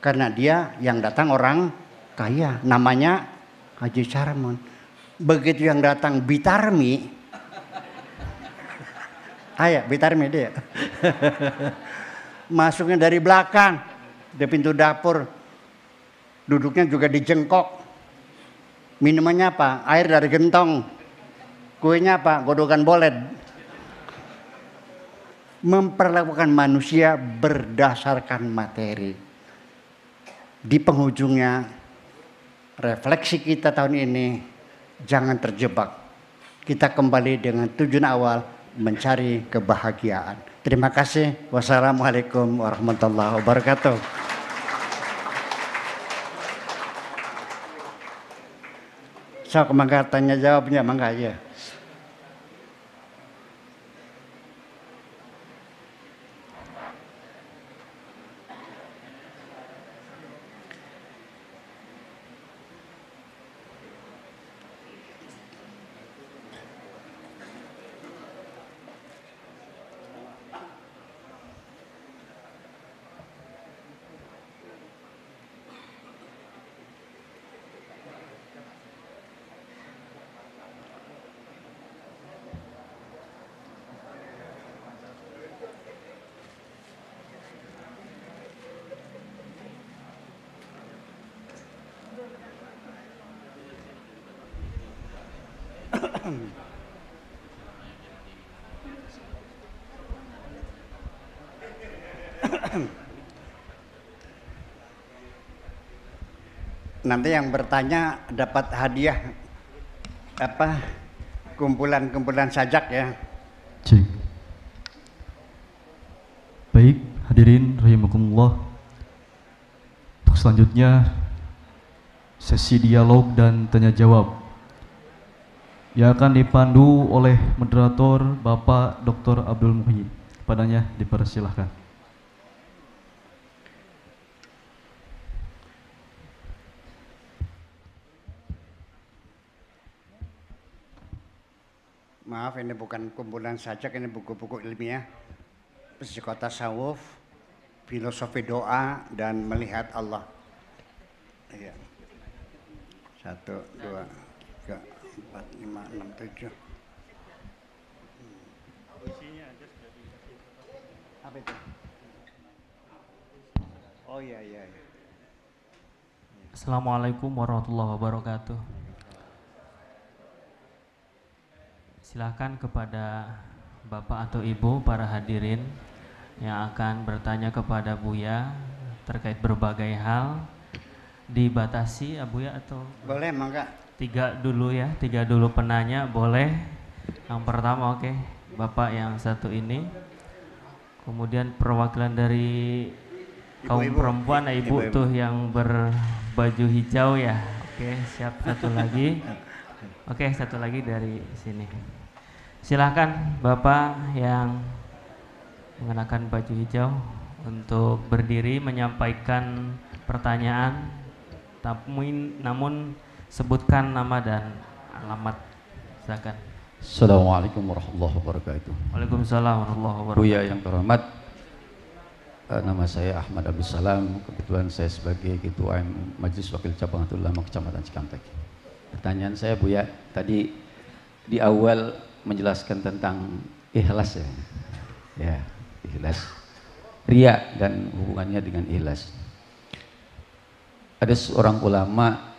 A: Karena dia yang datang orang kaya, namanya Haji Carmon. Begitu yang datang Bitarmi, Bitarmi dia. Masuknya dari belakang, di pintu dapur. Duduknya juga dijengkok. Minumannya apa? Air dari gentong. Kuenya apa? Godokan boled. Memperlakukan manusia berdasarkan materi. Di penghujungnya, refleksi kita tahun ini, jangan terjebak. Kita kembali dengan tujuan awal, mencari kebahagiaan. Terima kasih. Wassalamualaikum warahmatullahi wabarakatuh. So, mangga tanya jawabnya, mangga aja. Nanti yang bertanya dapat hadiah apa? Kumpulan-kumpulan sajak ya.
B: Cik. Baik, hadirin rahimakumullah. Untuk selanjutnya sesi dialog dan tanya jawab yang akan dipandu oleh moderator Bapak Dr. Abdul Muhyi. Kepadanya dipersilahkan.
A: Maaf, ini bukan kumpulan sajak, ini buku-buku ilmiah, psikologi tasawuf, filosofi doa dan melihat Allah. Iya. 1, 2, 3, 4, 5, 6, 7. Apa itu? Oh iya, iya, iya.
C: Assalamualaikum warahmatullahi wabarakatuh. Silakan kepada Bapak atau Ibu para hadirin yang akan bertanya kepada Buya terkait berbagai hal. Dibatasi ya Buya atau?
A: Boleh, mangga.
C: 3 dulu ya, 3 dulu penanya boleh. Yang pertama oke, Bapak yang satu ini. Kemudian perwakilan dari kaum perempuan, ibu tuh yang berbaju hijau ya. Oke, siap. Satu lagi. Oke, satu lagi dari sini. Silahkan Bapak yang mengenakan baju hijau untuk berdiri menyampaikan pertanyaan. Namun sebutkan nama dan alamat. Silakan.
D: Assalamualaikum warahmatullahi wabarakatuh.
C: Waalaikumsalam warahmatullahi wabarakatuh.
D: Buya yang terhormat, nama saya Ahmad Abdul Salam. Kebetulan saya sebagai Ketua Majelis Wakil Cabang Ulama Kecamatan Cikampek. Pertanyaan saya Buya, tadi di awal menjelaskan tentang ikhlas ya. Ya, ikhlas. Ria dan hubungannya dengan ikhlas. Ada seorang ulama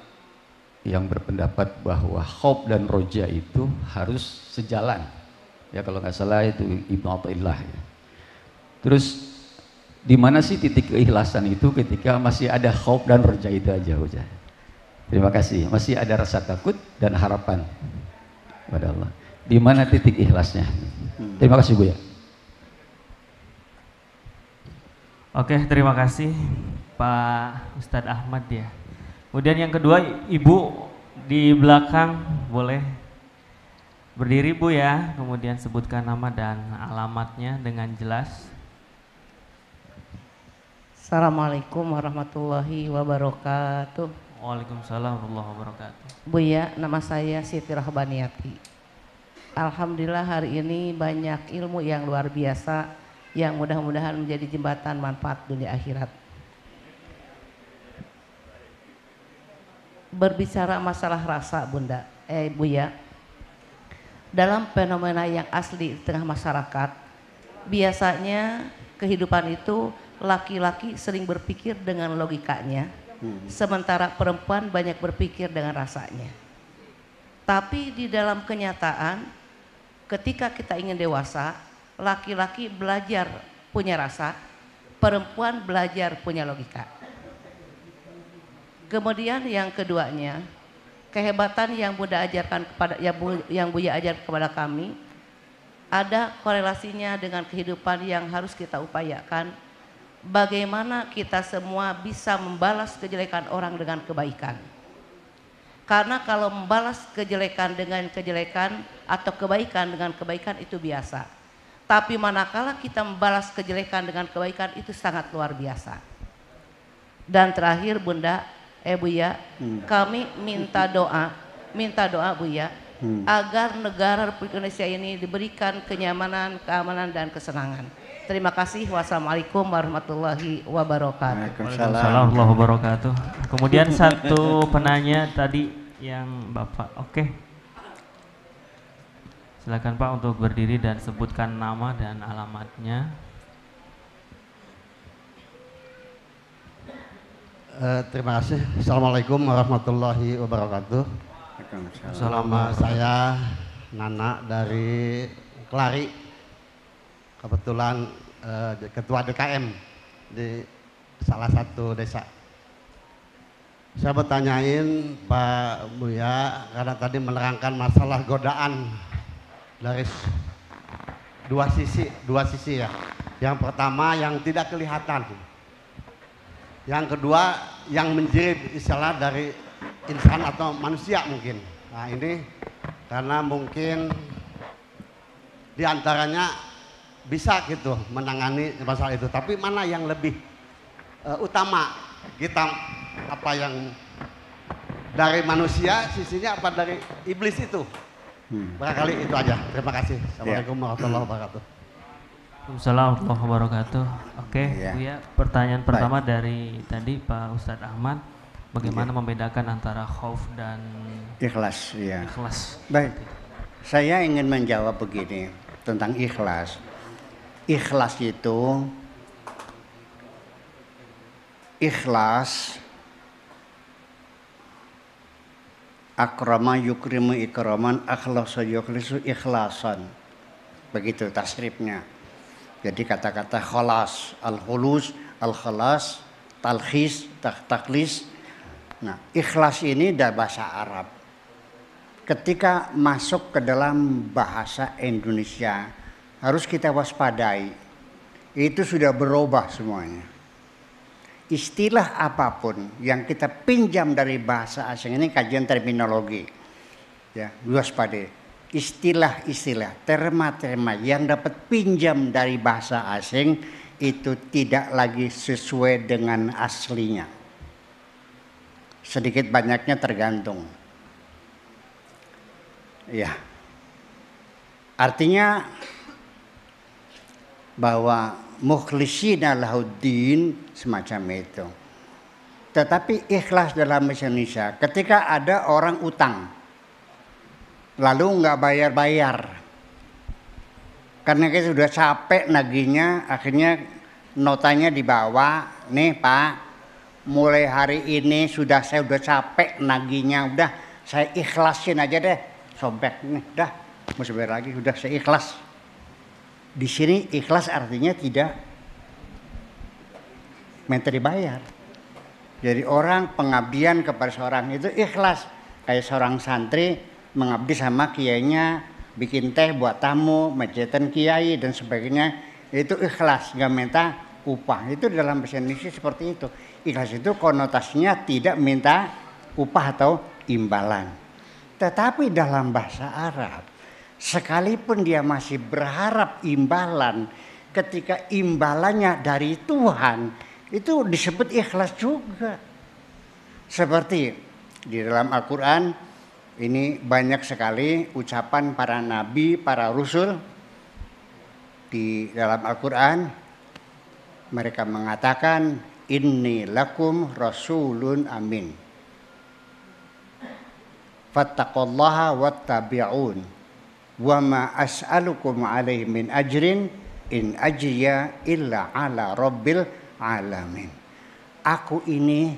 D: yang berpendapat bahwa khauf dan roja itu harus sejalan. Ya kalau nggak salah itu Ibnu Athaillah ya. Terus di mana sih titik keikhlasan itu ketika masih ada khauf dan roja itu aja Ustaz? Terima kasih. Masih ada rasa takut dan harapan kepada Allah. Di mana titik ikhlasnya? Terima kasih Buya.
C: Oke, terima kasih Pak Ustadz Ahmad ya. Kemudian yang kedua, Ibu di belakang boleh berdiri Bu ya. Kemudian sebutkan nama dan alamatnya dengan jelas.
E: Assalamualaikum warahmatullahi wabarakatuh.
C: Waalaikumsalam warahmatullahi wabarakatuh.
E: Buya, nama saya Siti Rahbaniati. Alhamdulillah hari ini banyak ilmu yang luar biasa yang mudah-mudahan menjadi jembatan manfaat dunia akhirat. Berbicara masalah rasa Buya, dalam fenomena yang asli di tengah masyarakat, biasanya kehidupan itu laki-laki sering berpikir dengan logikanya, sementara perempuan banyak berpikir dengan rasanya. Tapi di dalam kenyataan, ketika kita ingin dewasa, laki-laki belajar punya rasa, perempuan belajar punya logika. Kemudian yang keduanya, kehebatan yang Buya ajarkan kepada kami ada korelasinya dengan kehidupan yang harus kita upayakan. Bagaimana kita semua bisa membalas kejelekan orang dengan kebaikan. Karena kalau membalas kejelekan dengan kejelekan atau kebaikan dengan kebaikan itu biasa. Tapi manakala kita membalas kejelekan dengan kebaikan itu sangat luar biasa. Dan terakhir Buya, kami minta doa Buya, agar negara Republik Indonesia ini diberikan kenyamanan, keamanan dan kesenangan. Terima kasih. Wassalamualaikum warahmatullahi wabarakatuh.
C: Waalaikumsalam warahmatullahi wabarakatuh. Kemudian satu penanya tadi yang Bapak. Oke. Silakan Pak untuk berdiri dan sebutkan nama dan alamatnya.
F: Terima kasih. Assalamualaikum warahmatullahi wabarakatuh. Nama saya Nana dari Kelari. Kebetulan ketua DKM di salah satu desa. Saya bertanyain Pak Buya karena tadi menerangkan masalah godaan dari dua sisi ya. Yang pertama yang tidak kelihatan. Yang kedua yang menjerit istilah dari insan atau manusia mungkin. Nah ini karena mungkin diantaranya bisa gitu menangani masalah itu. Tapi mana yang lebih utama kita apa yang dari manusia sisinya apa dari iblis itu? Barangkali itu aja. Terima kasih. Assalamualaikum warahmatullahi wabarakatuh.
C: Waalaikumsalam warahmatullahi wabarakatuh. Oke, Buya, pertanyaan pertama dari tadi Pak Ustadz Ahmad, bagaimana membedakan antara khauf dan
A: ikhlas? Ya.
C: Ikhlas.
A: Baik, saya ingin menjawab begini tentang ikhlas. Ikhlas itu akrama yukrimu ikraman, akhlasa yukhlisu ikhlasan. Begitu tasrifnya. Jadi kata-kata khalas, al-khulus, al-khalas, talkhis, taklis. Nah, ikhlas ini dari bahasa Arab. Ketika masuk ke dalam bahasa Indonesia, harus kita waspadai. Itu sudah berubah semuanya. Istilah apapun yang kita pinjam dari bahasa asing, ini kajian terminologi, ya, waspadai. Istilah-istilah, terma-terma yang dapat pinjam dari bahasa asing itu tidak lagi sesuai dengan aslinya. Sedikit banyaknya tergantung. Ya, artinya bahwa mukhlishina lahuddin semacam itu. Tetapi ikhlas dalam bahasa Indonesia ketika ada orang utang lalu nggak bayar-bayar karena kita sudah capek nagihnya, akhirnya notanya dibawa, nih Pak, mulai hari ini saya udah capek nagihnya, udah saya ikhlasin aja deh, sobek nih, udah mau bayar lagi, udah saya ikhlas. Di sini ikhlas artinya tidak minta dibayar. Jadi orang pengabdian kepada seorang itu ikhlas. Kayak seorang santri mengabdi sama kiainya, bikin teh buat tamu, majetan kiai dan sebagainya, itu ikhlas, nggak minta upah. Itu dalam bahasa Indonesia seperti itu. Ikhlas itu konotasinya tidak minta upah atau imbalan. Tetapi dalam bahasa Arab, sekalipun dia masih berharap imbalan, ketika imbalannya dari Tuhan, itu disebut ikhlas juga. Seperti di dalam Al-Quran, ini banyak sekali ucapan para nabi, para rasul. Di dalam Al-Quran, mereka mengatakan, inni lakum rasulun amin. Fattaqullaha wattabi'un. Wa ma as'alukum alaihi min ajrin in ajriya illa ala rabbil alamin. Aku ini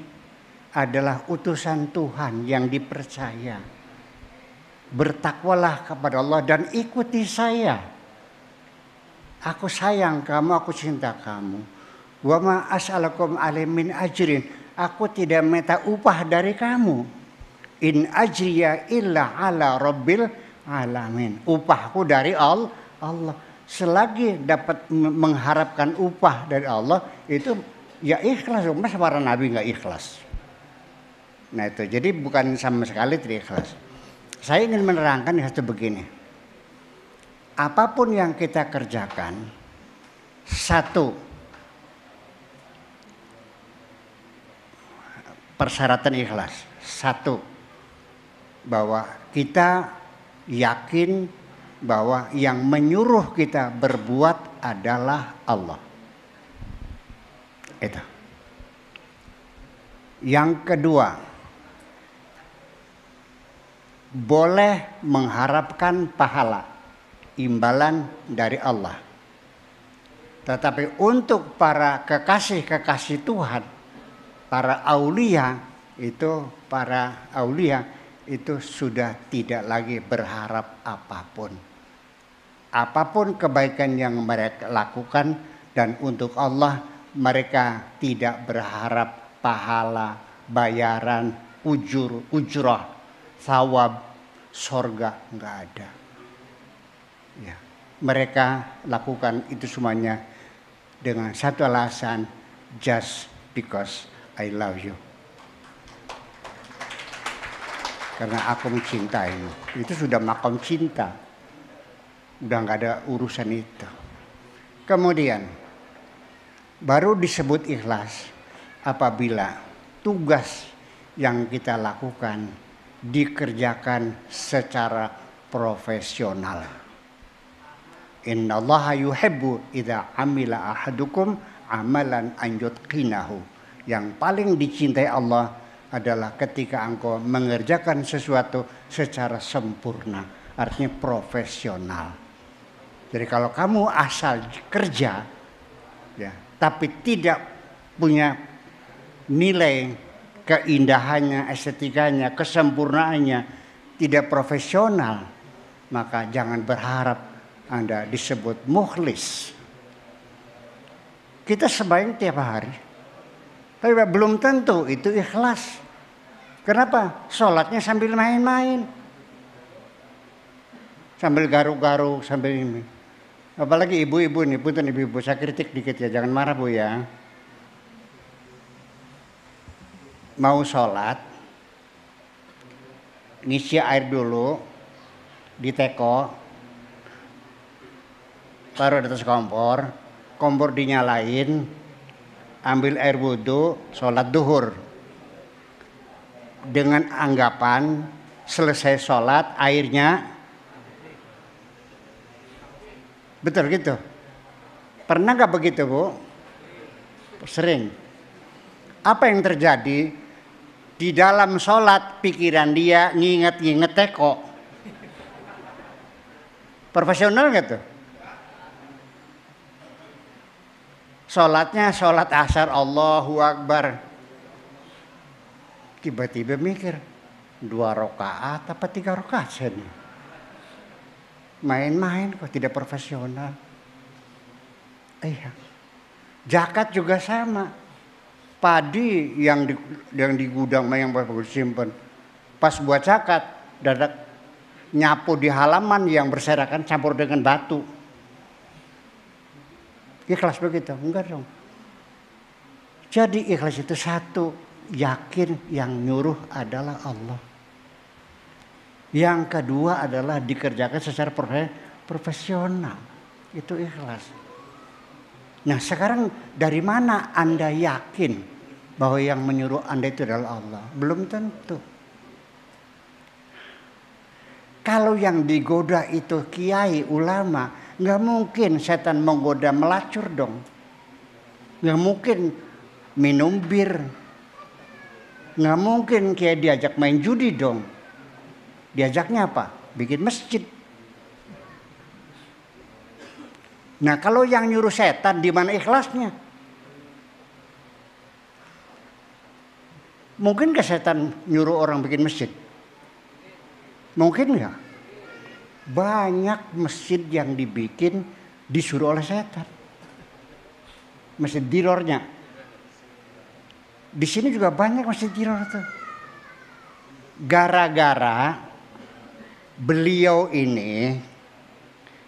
A: adalah utusan Tuhan yang dipercaya. Bertakwalah kepada Allah dan ikuti saya. Aku sayang kamu, aku cinta kamu. Wa ma as'alukum alaihi min ajrin. Aku tidak minta upah dari kamu. In ajriya illa ala rabbil alamin. Upahku dari Allah. Selagi dapat mengharapkan upah dari Allah, itu ya ikhlas. Masa para nabi nggak ikhlas? Nah itu, jadi bukan sama sekali tidak ikhlas. Saya ingin menerangkan satu begini. Apapun yang kita kerjakan, satu, persyaratan ikhlas. Satu, bahwa kita yakin bahwa yang menyuruh kita berbuat adalah Allah. Itu. Yang kedua, boleh mengharapkan pahala, imbalan dari Allah. Tetapi untuk para kekasih-kekasih Tuhan, para aulia itu sudah tidak lagi berharap apapun. Apapun kebaikan yang mereka lakukan dan untuk Allah mereka tidak berharap pahala, bayaran, ujrah, thawab, sorga, enggak ada. Ya. Mereka lakukan itu semuanya dengan satu alasan, just because I love you. Karena aku mencintaimu. Itu sudah makam cinta. Udah nggak ada urusan itu. Kemudian baru disebut ikhlas apabila tugas yang kita lakukan dikerjakan secara profesional. Innallaha yuhibbu idza amila ahadukum amalan an yutqinahu. Yang paling dicintai Allah adalah ketika engkau mengerjakan sesuatu secara sempurna, artinya profesional. Jadi kalau kamu asal kerja, ya, tapi tidak punya nilai keindahannya, estetikanya, kesempurnaannya, tidak profesional, maka jangan berharap Anda disebut mukhlis. Kita sembahyang tiap hari, tapi belum tentu itu ikhlas. Kenapa? Sholatnya sambil main-main, sambil garu-garu, sambil ini. Apalagi ibu-ibu nih, punten ibu-ibu, saya kritik dikit ya, jangan marah Bu ya. Mau sholat, ngisi air dulu di teko, taruh di atas kompor, kompor dinyalain, ambil air wudhu, sholat duhur. Dengan anggapan selesai sholat airnya, betul gitu? Pernah gak begitu Bu? Sering. Apa yang terjadi? Di dalam sholat pikiran dia nginget-nginget teko. Profesional gak tuh? Sholatnya sholat asar, Allahu Akbar. Tiba-tiba mikir, 2 rakaat apa 3 rakaat sih? Main-main kok, tidak profesional. Iya. Zakat juga sama. Padi yang di gudang yang bagus simpen, pas buat zakat dadak nyapu di halaman yang berserakan campur dengan batu. Ikhlas begitu? Enggak dong. Jadi ikhlas itu satu, yakin yang nyuruh adalah Allah. Yang kedua adalah dikerjakan secara profesional. Itu ikhlas. Nah sekarang dari mana Anda yakin bahwa yang menyuruh Anda itu adalah Allah? Belum tentu. Kalau yang digoda itu kiai, ulama, nggak mungkin setan menggoda melacur dong. Nggak mungkin minum bir. Nggak mungkin kiai diajak main judi dong. Diajaknya apa? Bikin masjid. Nah kalau yang nyuruh setan, di mana ikhlasnya? Mungkin ke setan nyuruh orang bikin masjid? Mungkin nggak? Banyak masjid yang dibikin disuruh oleh setan. Masjid dirornya. Di sini juga banyak masjid diror tuh. Gara-gara beliau ini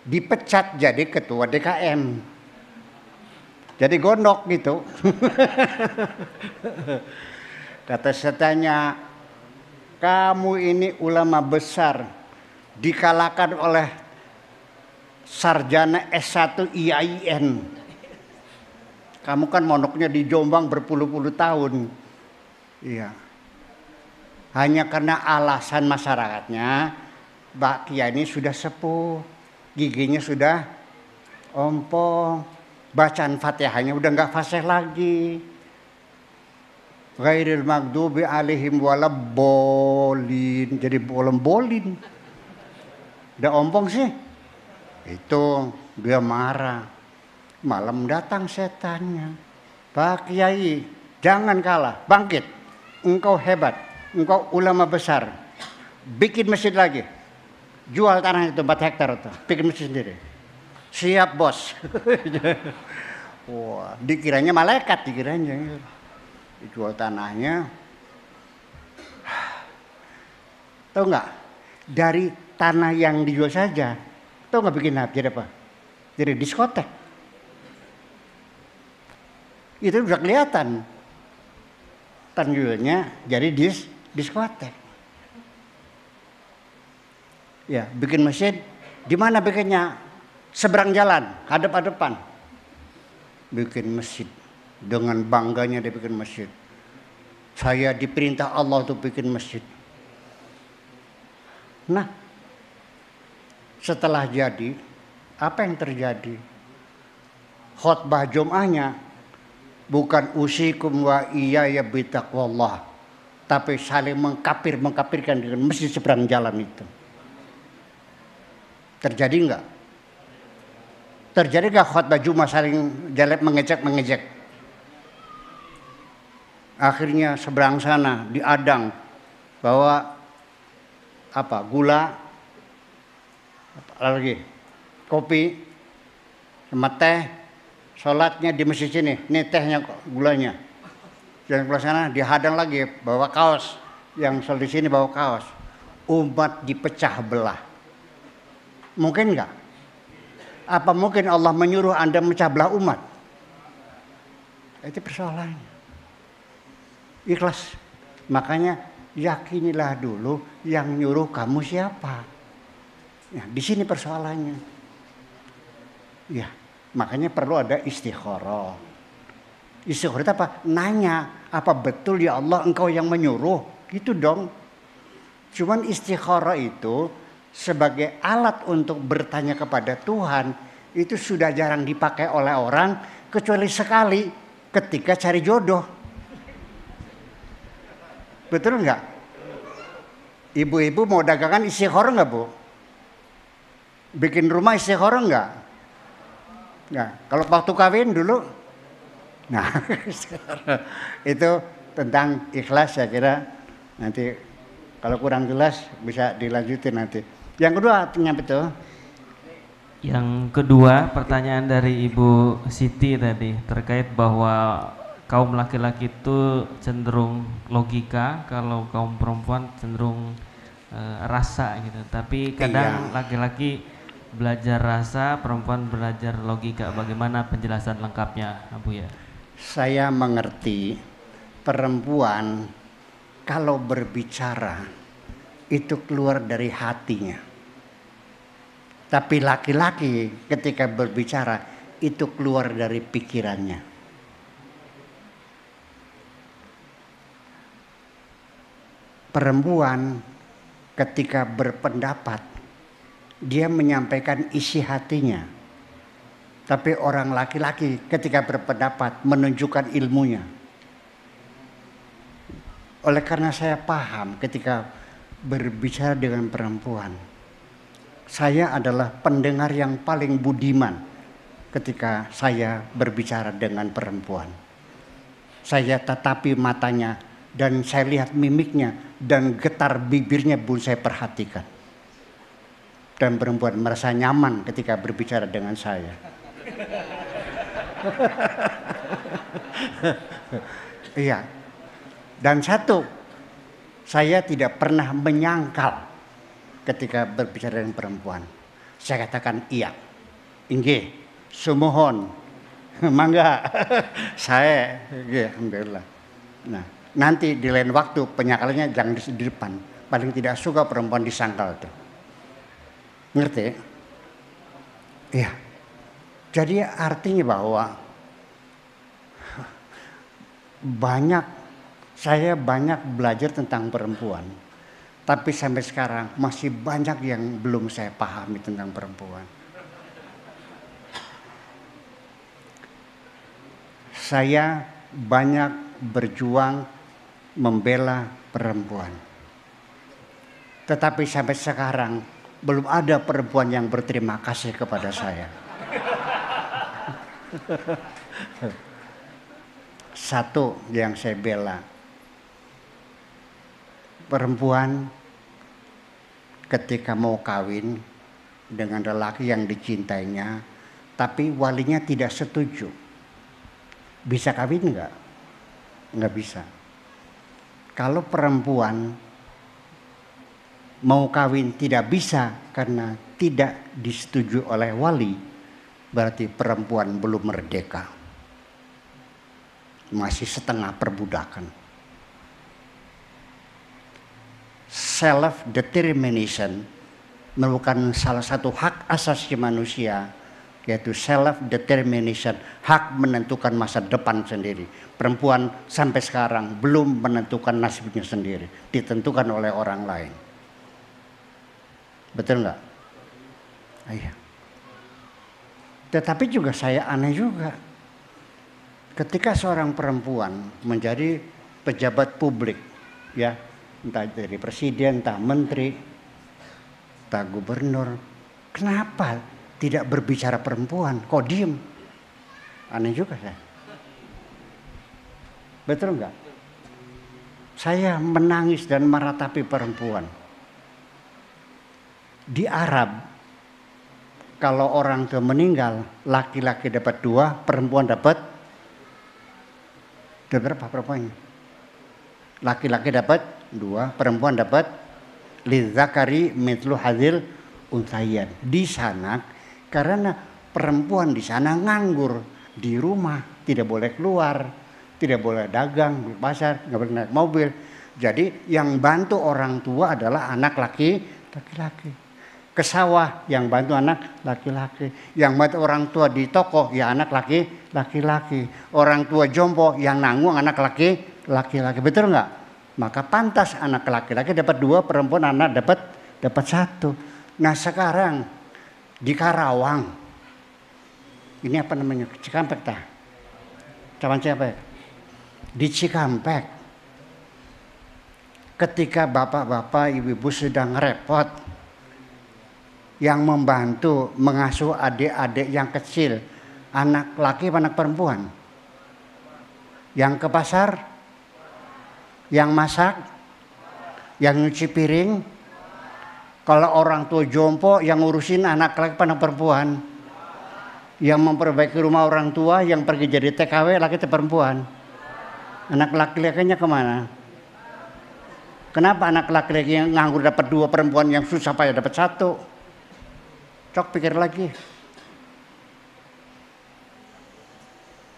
A: dipecat jadi ketua DKM. Jadi gondok gitu. Kata setannya, kamu ini ulama besar, dikalahkan oleh sarjana S1 IAIN. Kamu kan mondoknya di Jombang berpuluh-puluh tahun. Iya. Hanya karena alasan masyarakatnya, Mbak Kia ini sudah sepuh. Giginya sudah ompong, bacaan Fatihahnya udah nggak fasih lagi. Ghairil maghdubi alaihim waladdallin, jadi bolin. Udah ompong sih. Itu dia marah. Malam datang setannya. Pak Kiai, jangan kalah, bangkit. Engkau hebat, engkau ulama besar. Bikin masjid lagi. Jual tanah itu 4 hektar itu, bikin masjid sendiri. Siap bos. Wah, dikiranya malaikat dikiranya. Dijual tanahnya. Tahu nggak? Dari tanah yang dijual saja, tahu nggak bikin apa? Jadi apa? Jadi diskotek. Itu udah kelihatan. Tanggulnya jadi diskotek. Ya, bikin masjid. Di mana bikinnya? Seberang jalan, hadap-hadapan. Bikin masjid. Dengan bangganya dia bikin masjid. Saya diperintah Allah untuk bikin masjid. Nah, setelah jadi, apa yang terjadi? Khotbah Jum'ahnya bukan usikum wa iyaya bitaqwallah, tapi saling mengkapirkan dengan masjid seberang jalan itu. Terjadi enggak? Terjadi gak khotbah Jumat saling jelek mengejek? Akhirnya seberang sana diadang bawa apa? Gula, apa lagi? Kopi, sama teh. Sholatnya di masjid sini, ini tehnya gulanya. Yang sebelah sana dihadang lagi bawa kaos. Yang sholat di sini bawa kaos. Umat dipecah belah. Mungkin nggak? Apa mungkin Allah menyuruh Anda memecah belah umat? Itu persoalannya. Ikhlas. Makanya yakinilah dulu yang nyuruh kamu siapa. Ya, di sini persoalannya. Ya, makanya perlu ada istikharah. Istikharah itu apa? Nanya, apa betul ya Allah engkau yang menyuruh? Gitu dong. Cuman istikharah itu sebagai alat untuk bertanya kepada Tuhan itu sudah jarang dipakai oleh orang kecuali sekali ketika cari jodoh. Betul nggak? Ibu-ibu mau dagangan istikharah nggak, Bu? Bikin rumah istikharah nggak? Nah, kalau waktu kawin dulu, nah itu tentang ikhlas saya kira nanti kalau kurang jelas bisa dilanjutin nanti. Yang kedua nyampe tuh.
C: Yang kedua pertanyaan dari Ibu Siti tadi terkait bahwa kaum laki-laki itu cenderung logika, kalau kaum perempuan cenderung rasa gitu. Tapi kadang laki-laki belajar rasa, perempuan belajar logika. Bagaimana penjelasan lengkapnya, Abu ya?
A: Saya mengerti perempuan kalau berbicara itu keluar dari hatinya. Tapi laki-laki ketika berbicara itu keluar dari pikirannya. Perempuan ketika berpendapat dia menyampaikan isi hatinya. Tapi orang laki-laki ketika berpendapat menunjukkan ilmunya. Oleh karena saya paham ketika berbicara dengan perempuan, saya adalah pendengar yang paling budiman ketika saya berbicara dengan perempuan. Saya tatapi matanya dan saya lihat mimiknya dan getar bibirnya pun saya perhatikan. Dan perempuan merasa nyaman ketika berbicara dengan saya. Iya. Dan satu, saya tidak pernah menyangkal ketika berbicara dengan perempuan. Saya katakan iya. Inggih, sumohon. Mangga. Saya, alhamdulillah. Nah, nanti di lain waktu penyangkalannya jangan di depan. Paling tidak suka perempuan disangkal tuh. Ngerti? Iya. Jadi artinya bahwa saya banyak belajar tentang perempuan. Tapi sampai sekarang masih banyak yang belum saya pahami tentang perempuan. Saya banyak berjuang membela perempuan. Tetapi sampai sekarang belum ada perempuan yang berterima kasih kepada saya. Satu yang saya bela, perempuan ketika mau kawin dengan lelaki yang dicintainya, tapi walinya tidak setuju, bisa kawin nggak? Nggak bisa. Kalau perempuan mau kawin tidak bisa karena tidak disetujui oleh wali, berarti perempuan belum merdeka. Masih setengah perbudakan. Self-determination merupakan salah satu hak asasi manusia, yaitu self-determination, hak menentukan masa depan sendiri. Perempuan sampai sekarang belum menentukan nasibnya sendiri, ditentukan oleh orang lain. Betul nggak? Iya. Tetapi juga saya aneh juga. Ketika seorang perempuan menjadi pejabat publik, ya, entah dari presiden, entah menteri, entah gubernur, kenapa tidak berbicara perempuan, kok diem? Aneh juga saya. Betul enggak? Saya menangis dan meratapi perempuan. Di Arab, kalau orang tua meninggal, laki-laki dapat 2, perempuan dapat berapa perempuannya? Laki-laki dapat 2, perempuan dapat lidzakari mithlu hadzil unthayain. Di sana karena perempuan di sana nganggur di rumah, tidak boleh keluar, tidak boleh dagang di pasar, nggak boleh naik mobil. Jadi yang bantu orang tua adalah anak laki-laki. Ke sawah yang bantu anak laki-laki. Yang bantu orang tua di toko ya anak laki-laki. Orang tua jompo yang nanggung anak laki-laki. Betul nggak? Maka pantas anak laki-laki dapat 2, perempuan anak dapat 1. Nah sekarang di Karawang, ini apa namanya? Cikampek tah? Cawan Cikampek. Di Cikampek, ketika bapak-bapak, ibu-ibu sedang repot, yang membantu mengasuh adik-adik yang kecil, anak laki apa anak perempuan? Yang ke pasar, yang masak, yang nyuci piring. Kalau orang tua jompo yang ngurusin anak laki apa anak perempuan? Yang memperbaiki rumah orang tua, yang pergi jadi TKW laki atau perempuan? Anak laki-lakinya kemana? Kenapa anak laki-laki yang nganggur dapat 2, perempuan yang susah payah dapat 1? Cok pikir lagi.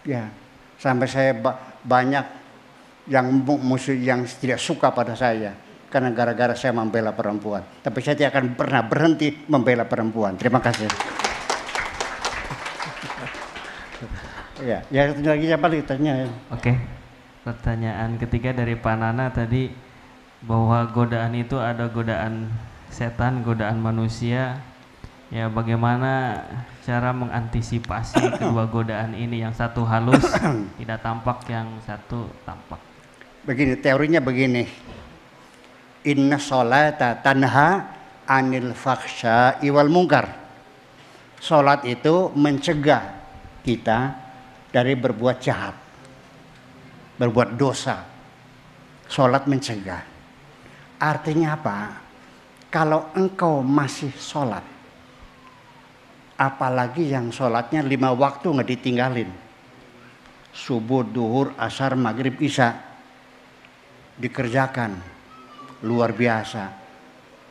A: Ya, sampai saya banyak yang musuh yang tidak suka pada saya karena gara-gara saya membela perempuan. Tapi saya tidak akan pernah berhenti membela perempuan. Terima kasih. Ya lagi siapa lagi tanya?
C: Oke. Pertanyaan ketiga dari Pak Nana tadi bahwa godaan itu ada godaan setan, godaan manusia. Ya, bagaimana cara mengantisipasi kedua godaan ini, yang satu halus tidak tampak, yang satu tampak?
A: Begini, teorinya begini. Inna sholata tanha anil fakhsya'i wal munkar. Sholat itu mencegah kita dari berbuat jahat, berbuat dosa. Sholat mencegah. Artinya apa? Kalau engkau masih sholat, apalagi yang sholatnya 5 waktu nggak ditinggalin, subuh, duhur, asar, maghrib, isya dikerjakan, luar biasa.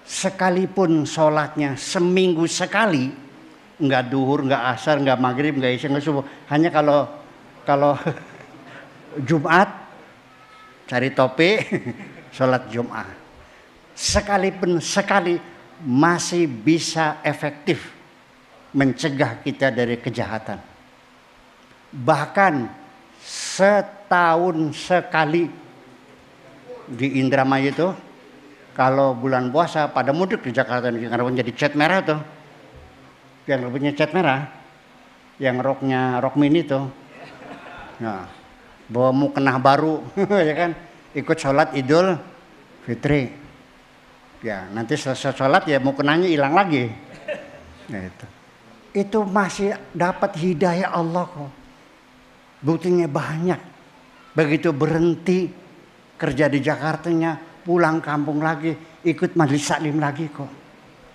A: Sekalipun sholatnya seminggu sekali, nggak duhur, nggak asar, nggak maghrib, nggak isya, nggak subuh, hanya kalau Jumat cari topi sholat Jumat, sekalipun sekali masih bisa efektif mencegah kita dari kejahatan. Bahkan setahun sekali di Indramayu itu, kalau bulan puasa pada mudik di Jakarta karena jadi cat merah tuh, yang punya cat merah, yang rok mini tuh, nah, bawa mukena baru, ya kan, ikut sholat Idul Fitri, ya nanti selesai sholat ya mukenanya hilang lagi, nah, itu masih dapat hidayah Allah kok. Buktinya banyak. Begitu berhenti kerja di Jakartanya, pulang kampung lagi, ikut majelis taklim lagi kok.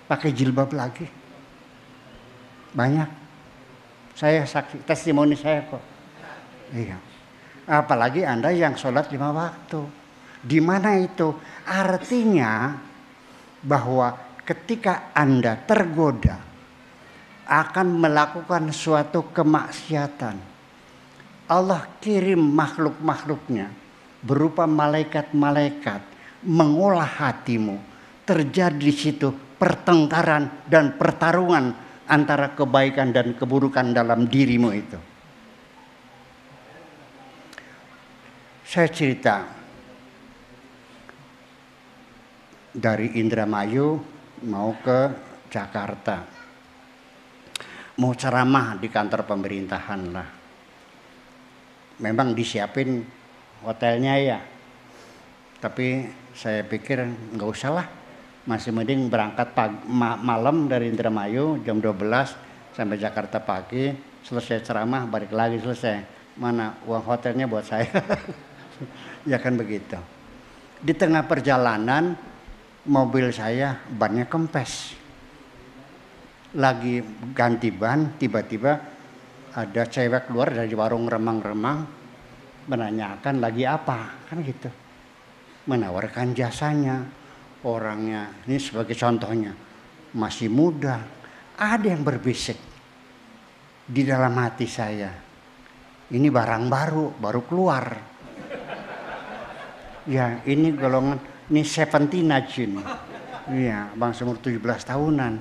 A: Pakai jilbab lagi. Banyak. Saya saksi, testimoni saya kok. Iya. Apalagi Anda yang sholat 5 waktu. Di mana itu? Artinya bahwa ketika Anda tergoda akan melakukan suatu kemaksiatan, Allah kirim makhluk-makhluknya berupa malaikat-malaikat mengolah hatimu. Terjadi di situ pertengkaran dan pertarungan antara kebaikan dan keburukan dalam dirimu itu. Saya cerita dari Indramayu mau ke Jakarta. Mau ceramah di kantor pemerintahan lah. Memang disiapin hotelnya ya. Tapi saya pikir nggak usah lah. Masih mending berangkat malam dari Indramayu jam 12 sampai Jakarta pagi, selesai ceramah balik lagi selesai. Mana uang hotelnya buat saya? Ya kan begitu. Di tengah perjalanan mobil saya bannya kempes. Lagi ganti ban, tiba-tiba ada cewek keluar dari warung remang-remang menanyakan lagi apa, kan gitu. Menawarkan jasanya. Orangnya, ini sebagai contohnya, masih muda. Ada yang berbisik di dalam hati saya. Ini barang baru keluar. Ya, ini golongan, ini 17 Jin. Iya, bangsa umur 17 tahunan.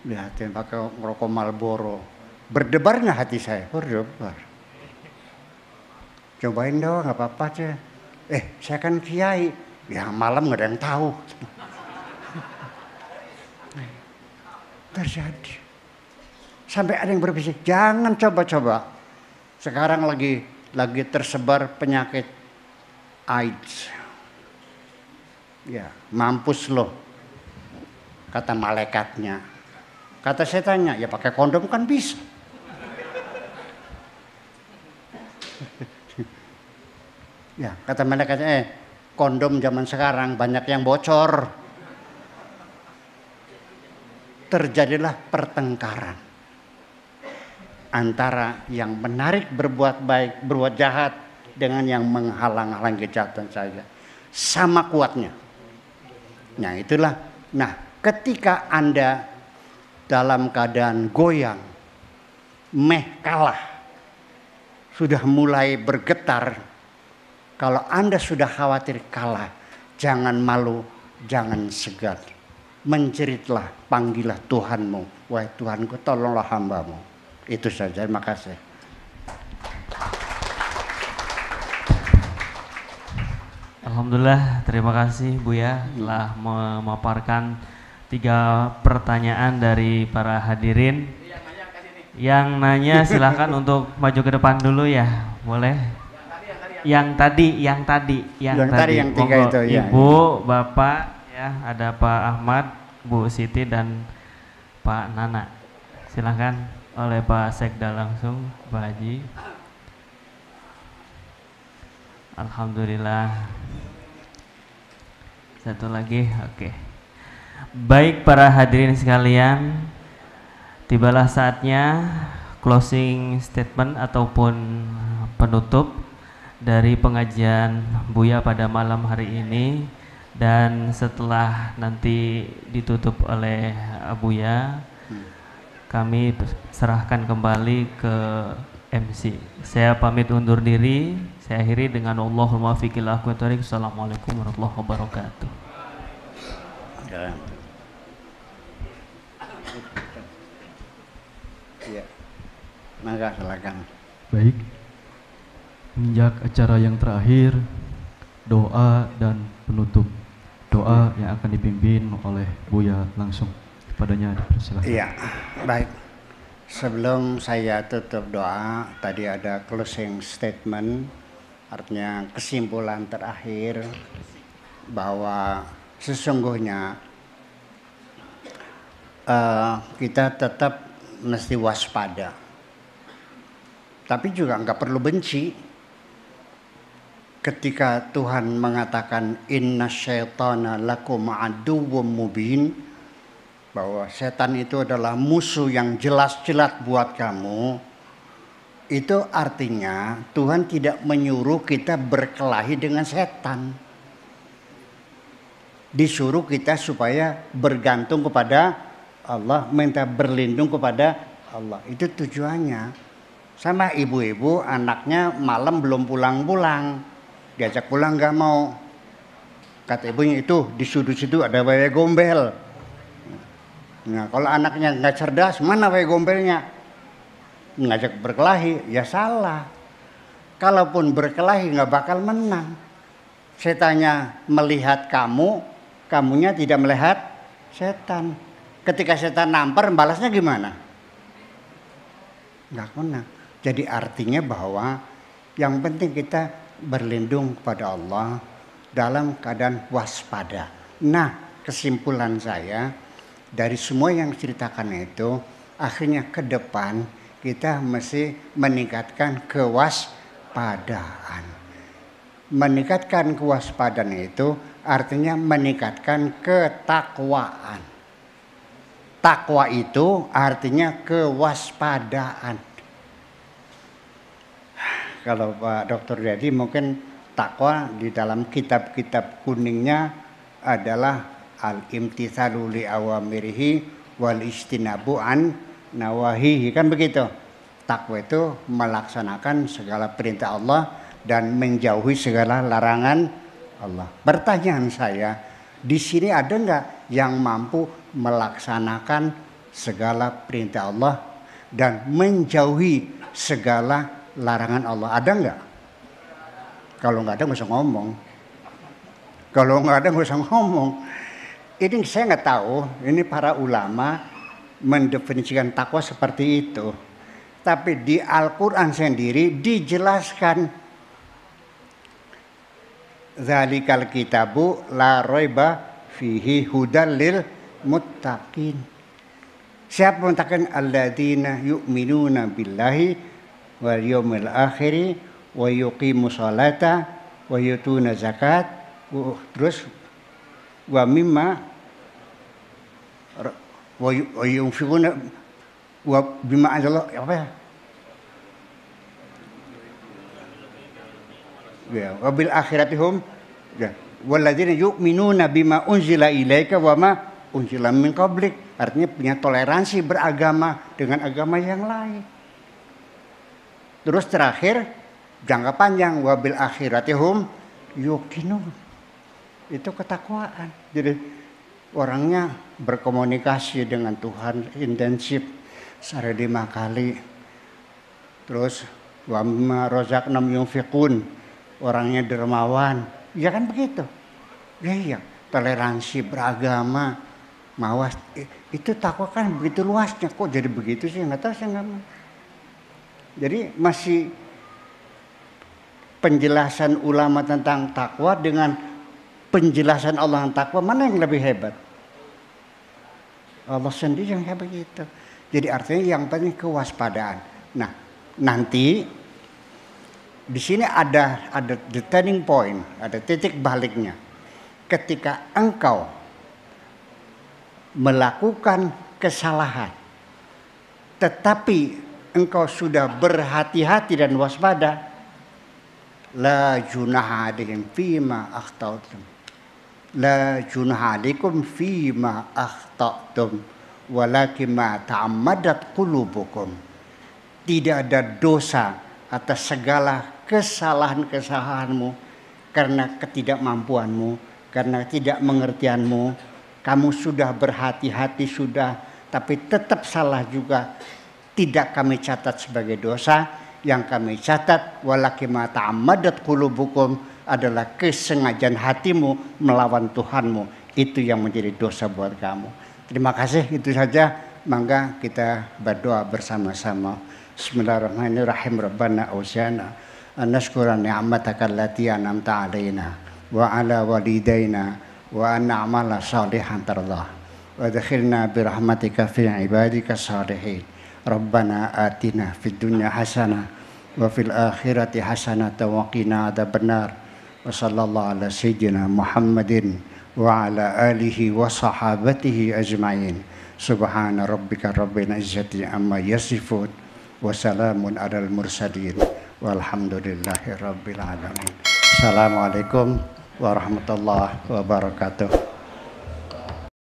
A: Lihatin pakai ngerokok Marlboro. Berdebar nggak hati saya? Berdebar. Cobain dong, nggak apa-apa aja. Saya kan kiai. Ya malam nggak ada yang tahu. Terjadi. Sampai ada yang berbisik, jangan coba-coba. Sekarang lagi tersebar penyakit AIDS. Ya, mampus loh. Kata malaikatnya. Kata setannya, ya pakai kondom kan bisa. Ya, kata malaikatnya, kondom zaman sekarang banyak yang bocor. Terjadilah pertengkaran antara yang menarik berbuat baik, berbuat jahat dengan yang menghalang-halang kejahatan saja. Sama kuatnya. Nah itulah. Nah ketika Anda dalam keadaan goyang, kalah, sudah mulai bergetar. Kalau Anda sudah khawatir kalah, jangan malu, jangan segan. Menjeritlah, panggillah Tuhanmu. Wahai Tuhanku, tolonglah hambamu. Itu saja, terima kasih.
C: Alhamdulillah, terima kasih Buya telah memaparkan 3 pertanyaan dari para hadirin. Yang nanya silahkan untuk maju ke depan dulu ya, boleh? Yang tadi yang 3 itu ya. Ibu, Bapak, ya, ada Pak Ahmad, Bu Siti dan Pak Nana. Silahkan oleh Pak Sekda langsung, Pak Haji. Alhamdulillah. Satu lagi, oke. Baik para hadirin sekalian, tibalah saatnya closing statement ataupun penutup dari pengajian Buya pada malam hari ini. Dan setelah nanti ditutup oleh Buya, kami serahkan kembali ke MC. Saya pamit undur diri. Saya akhiri dengan Allahumma fiqil aqwat. Assalamualaikum warahmatullahi wabarakatuh.
A: Ya. Maka silakan.
B: Baik. Menginjak acara yang terakhir, doa dan penutup. Doa yang akan dipimpin oleh Buya langsung. Kepadanya dipersilakan.
A: Iya, baik. Sebelum saya tutup doa, tadi ada closing statement, artinya kesimpulan terakhir bahwa sesungguhnya kita tetap mesti waspada. Tapi juga nggak perlu benci. Ketika Tuhan mengatakan inna syaitana lakum aduwwum mubin, bahwa setan itu adalah musuh yang jelas-jelas buat kamu, itu artinya Tuhan tidak menyuruh kita berkelahi dengan setan. Disuruh kita supaya bergantung kepada Allah, minta berlindung kepada Allah. Itu tujuannya. Sama ibu-ibu anaknya malam belum pulang-pulang, diajak pulang nggak mau. Kata ibunya, itu di sudut situ ada wewe gombel. Nah kalau anaknya nggak cerdas, mana wewe gombelnya? Ngajak berkelahi, ya salah. Kalaupun berkelahi nggak bakal menang. Setannya melihat kamu, kamunya tidak melihat setan. Ketika setan nampar, balasnya gimana? Nggak menang. Jadi artinya bahwa yang penting kita berlindung kepada Allah dalam keadaan waspada. Nah, kesimpulan saya dari semua yang diceritakan itu, Akhirnya ke depan kita mesti meningkatkan kewaspadaan. Meningkatkan kewaspadaan itu artinya meningkatkan ketakwaan. Takwa itu artinya kewaspadaan. Kalau Pak Dr. Dedi mungkin takwa di dalam kitab-kitab kuningnya adalah al-imtithalu li awamirihi wal istinabu an nawahihi, kan begitu. Takwa itu melaksanakan segala perintah Allah dan menjauhi segala larangan Allah. Pertanyaan saya, di sini ada nggak yang mampu melaksanakan segala perintah Allah dan menjauhi segala larangan Allah? Ada nggak? Kalau nggak ada nggak usah ngomong. Kalau nggak ada nggak usah ngomong. Ini saya nggak tahu. Ini para ulama mendefinisikan takwa seperti itu. Tapi di Al-Quran sendiri dijelaskan, zalikal kitabu la raiba fihi hudal lil muttaqin. Siapa muttaqin? Alladzina yu'minuna billahi wal yawmil akhiri wa yuqimu sholata wa yutuna zakat, terus wa mimma wa yunfiquna wa bima anzala, apa ya? Ya, wa bil akhiratihum, ya, walladzina yu'minuna bima unzila ilaika wa ma unzila min qablik. Artinya punya toleransi beragama dengan agama yang lain. Terus terakhir jangka panjang, wa bil akhiratihum yuqinun. Itu ketakwaan. Jadi orangnya berkomunikasi dengan Tuhan intensif sehari 5 kali. Terus wa mimma razaqnahum yunfiqun, orangnya dermawan. Ya kan begitu. Ya iya, toleransi beragama, mawas. Itu takwa kan begitu luasnya. Kok jadi begitu sih? Enggak tahu, saya enggak mau. Jadi masih penjelasan ulama tentang takwa dengan penjelasan Allah tentang takwa, mana yang lebih hebat? Allah sendiri yang hebat itu. Jadi artinya yang penting kewaspadaan. Nah, nanti di sini ada the turning point, ada titik baliknya. Ketika engkau melakukan kesalahan, tetapi engkau sudah berhati-hati dan waspada, la junaha alaihim fima akhtautum, la junaha alaikum fima akhtautum walakin ma ta'ammadat qulubukum. Tidak ada dosa atas segala kesalahan-kesalahanmu karena ketidakmampuanmu, karena tidak mengertianmu. Kamu sudah berhati-hati sudah, tapi tetap salah juga. Tidak kami catat sebagai dosa. Yang kami catat walakin ma ta'ammadat qulubukum adalah kesengajaan hatimu melawan Tuhanmu. Itu yang menjadi dosa buat kamu. Terima kasih, itu saja. Mangga kita berdoa bersama-sama. Bismillahirrahmanirrahim. Rabbana awsana an nashkura ni'mataka allati an'amta 'alaina wa 'ala walidayna wa an na'mala salihan tardah wa adkhilna bi rahmatika fi ibadika salihin. Rabbana atina fid dunya hasanah wa fil akhirati hasanah wa qina adzabannar. Wa sallallahu ala sayyidina Muhammadin wa ala alihi wa sahabatihi ajma'in. Subhana rabbika rabbil izzati amma yasifun wa salamun alal mursalin walhamdulillahi rabbil alamin. Assalamualaikum warahmatullahi wabarakatuh.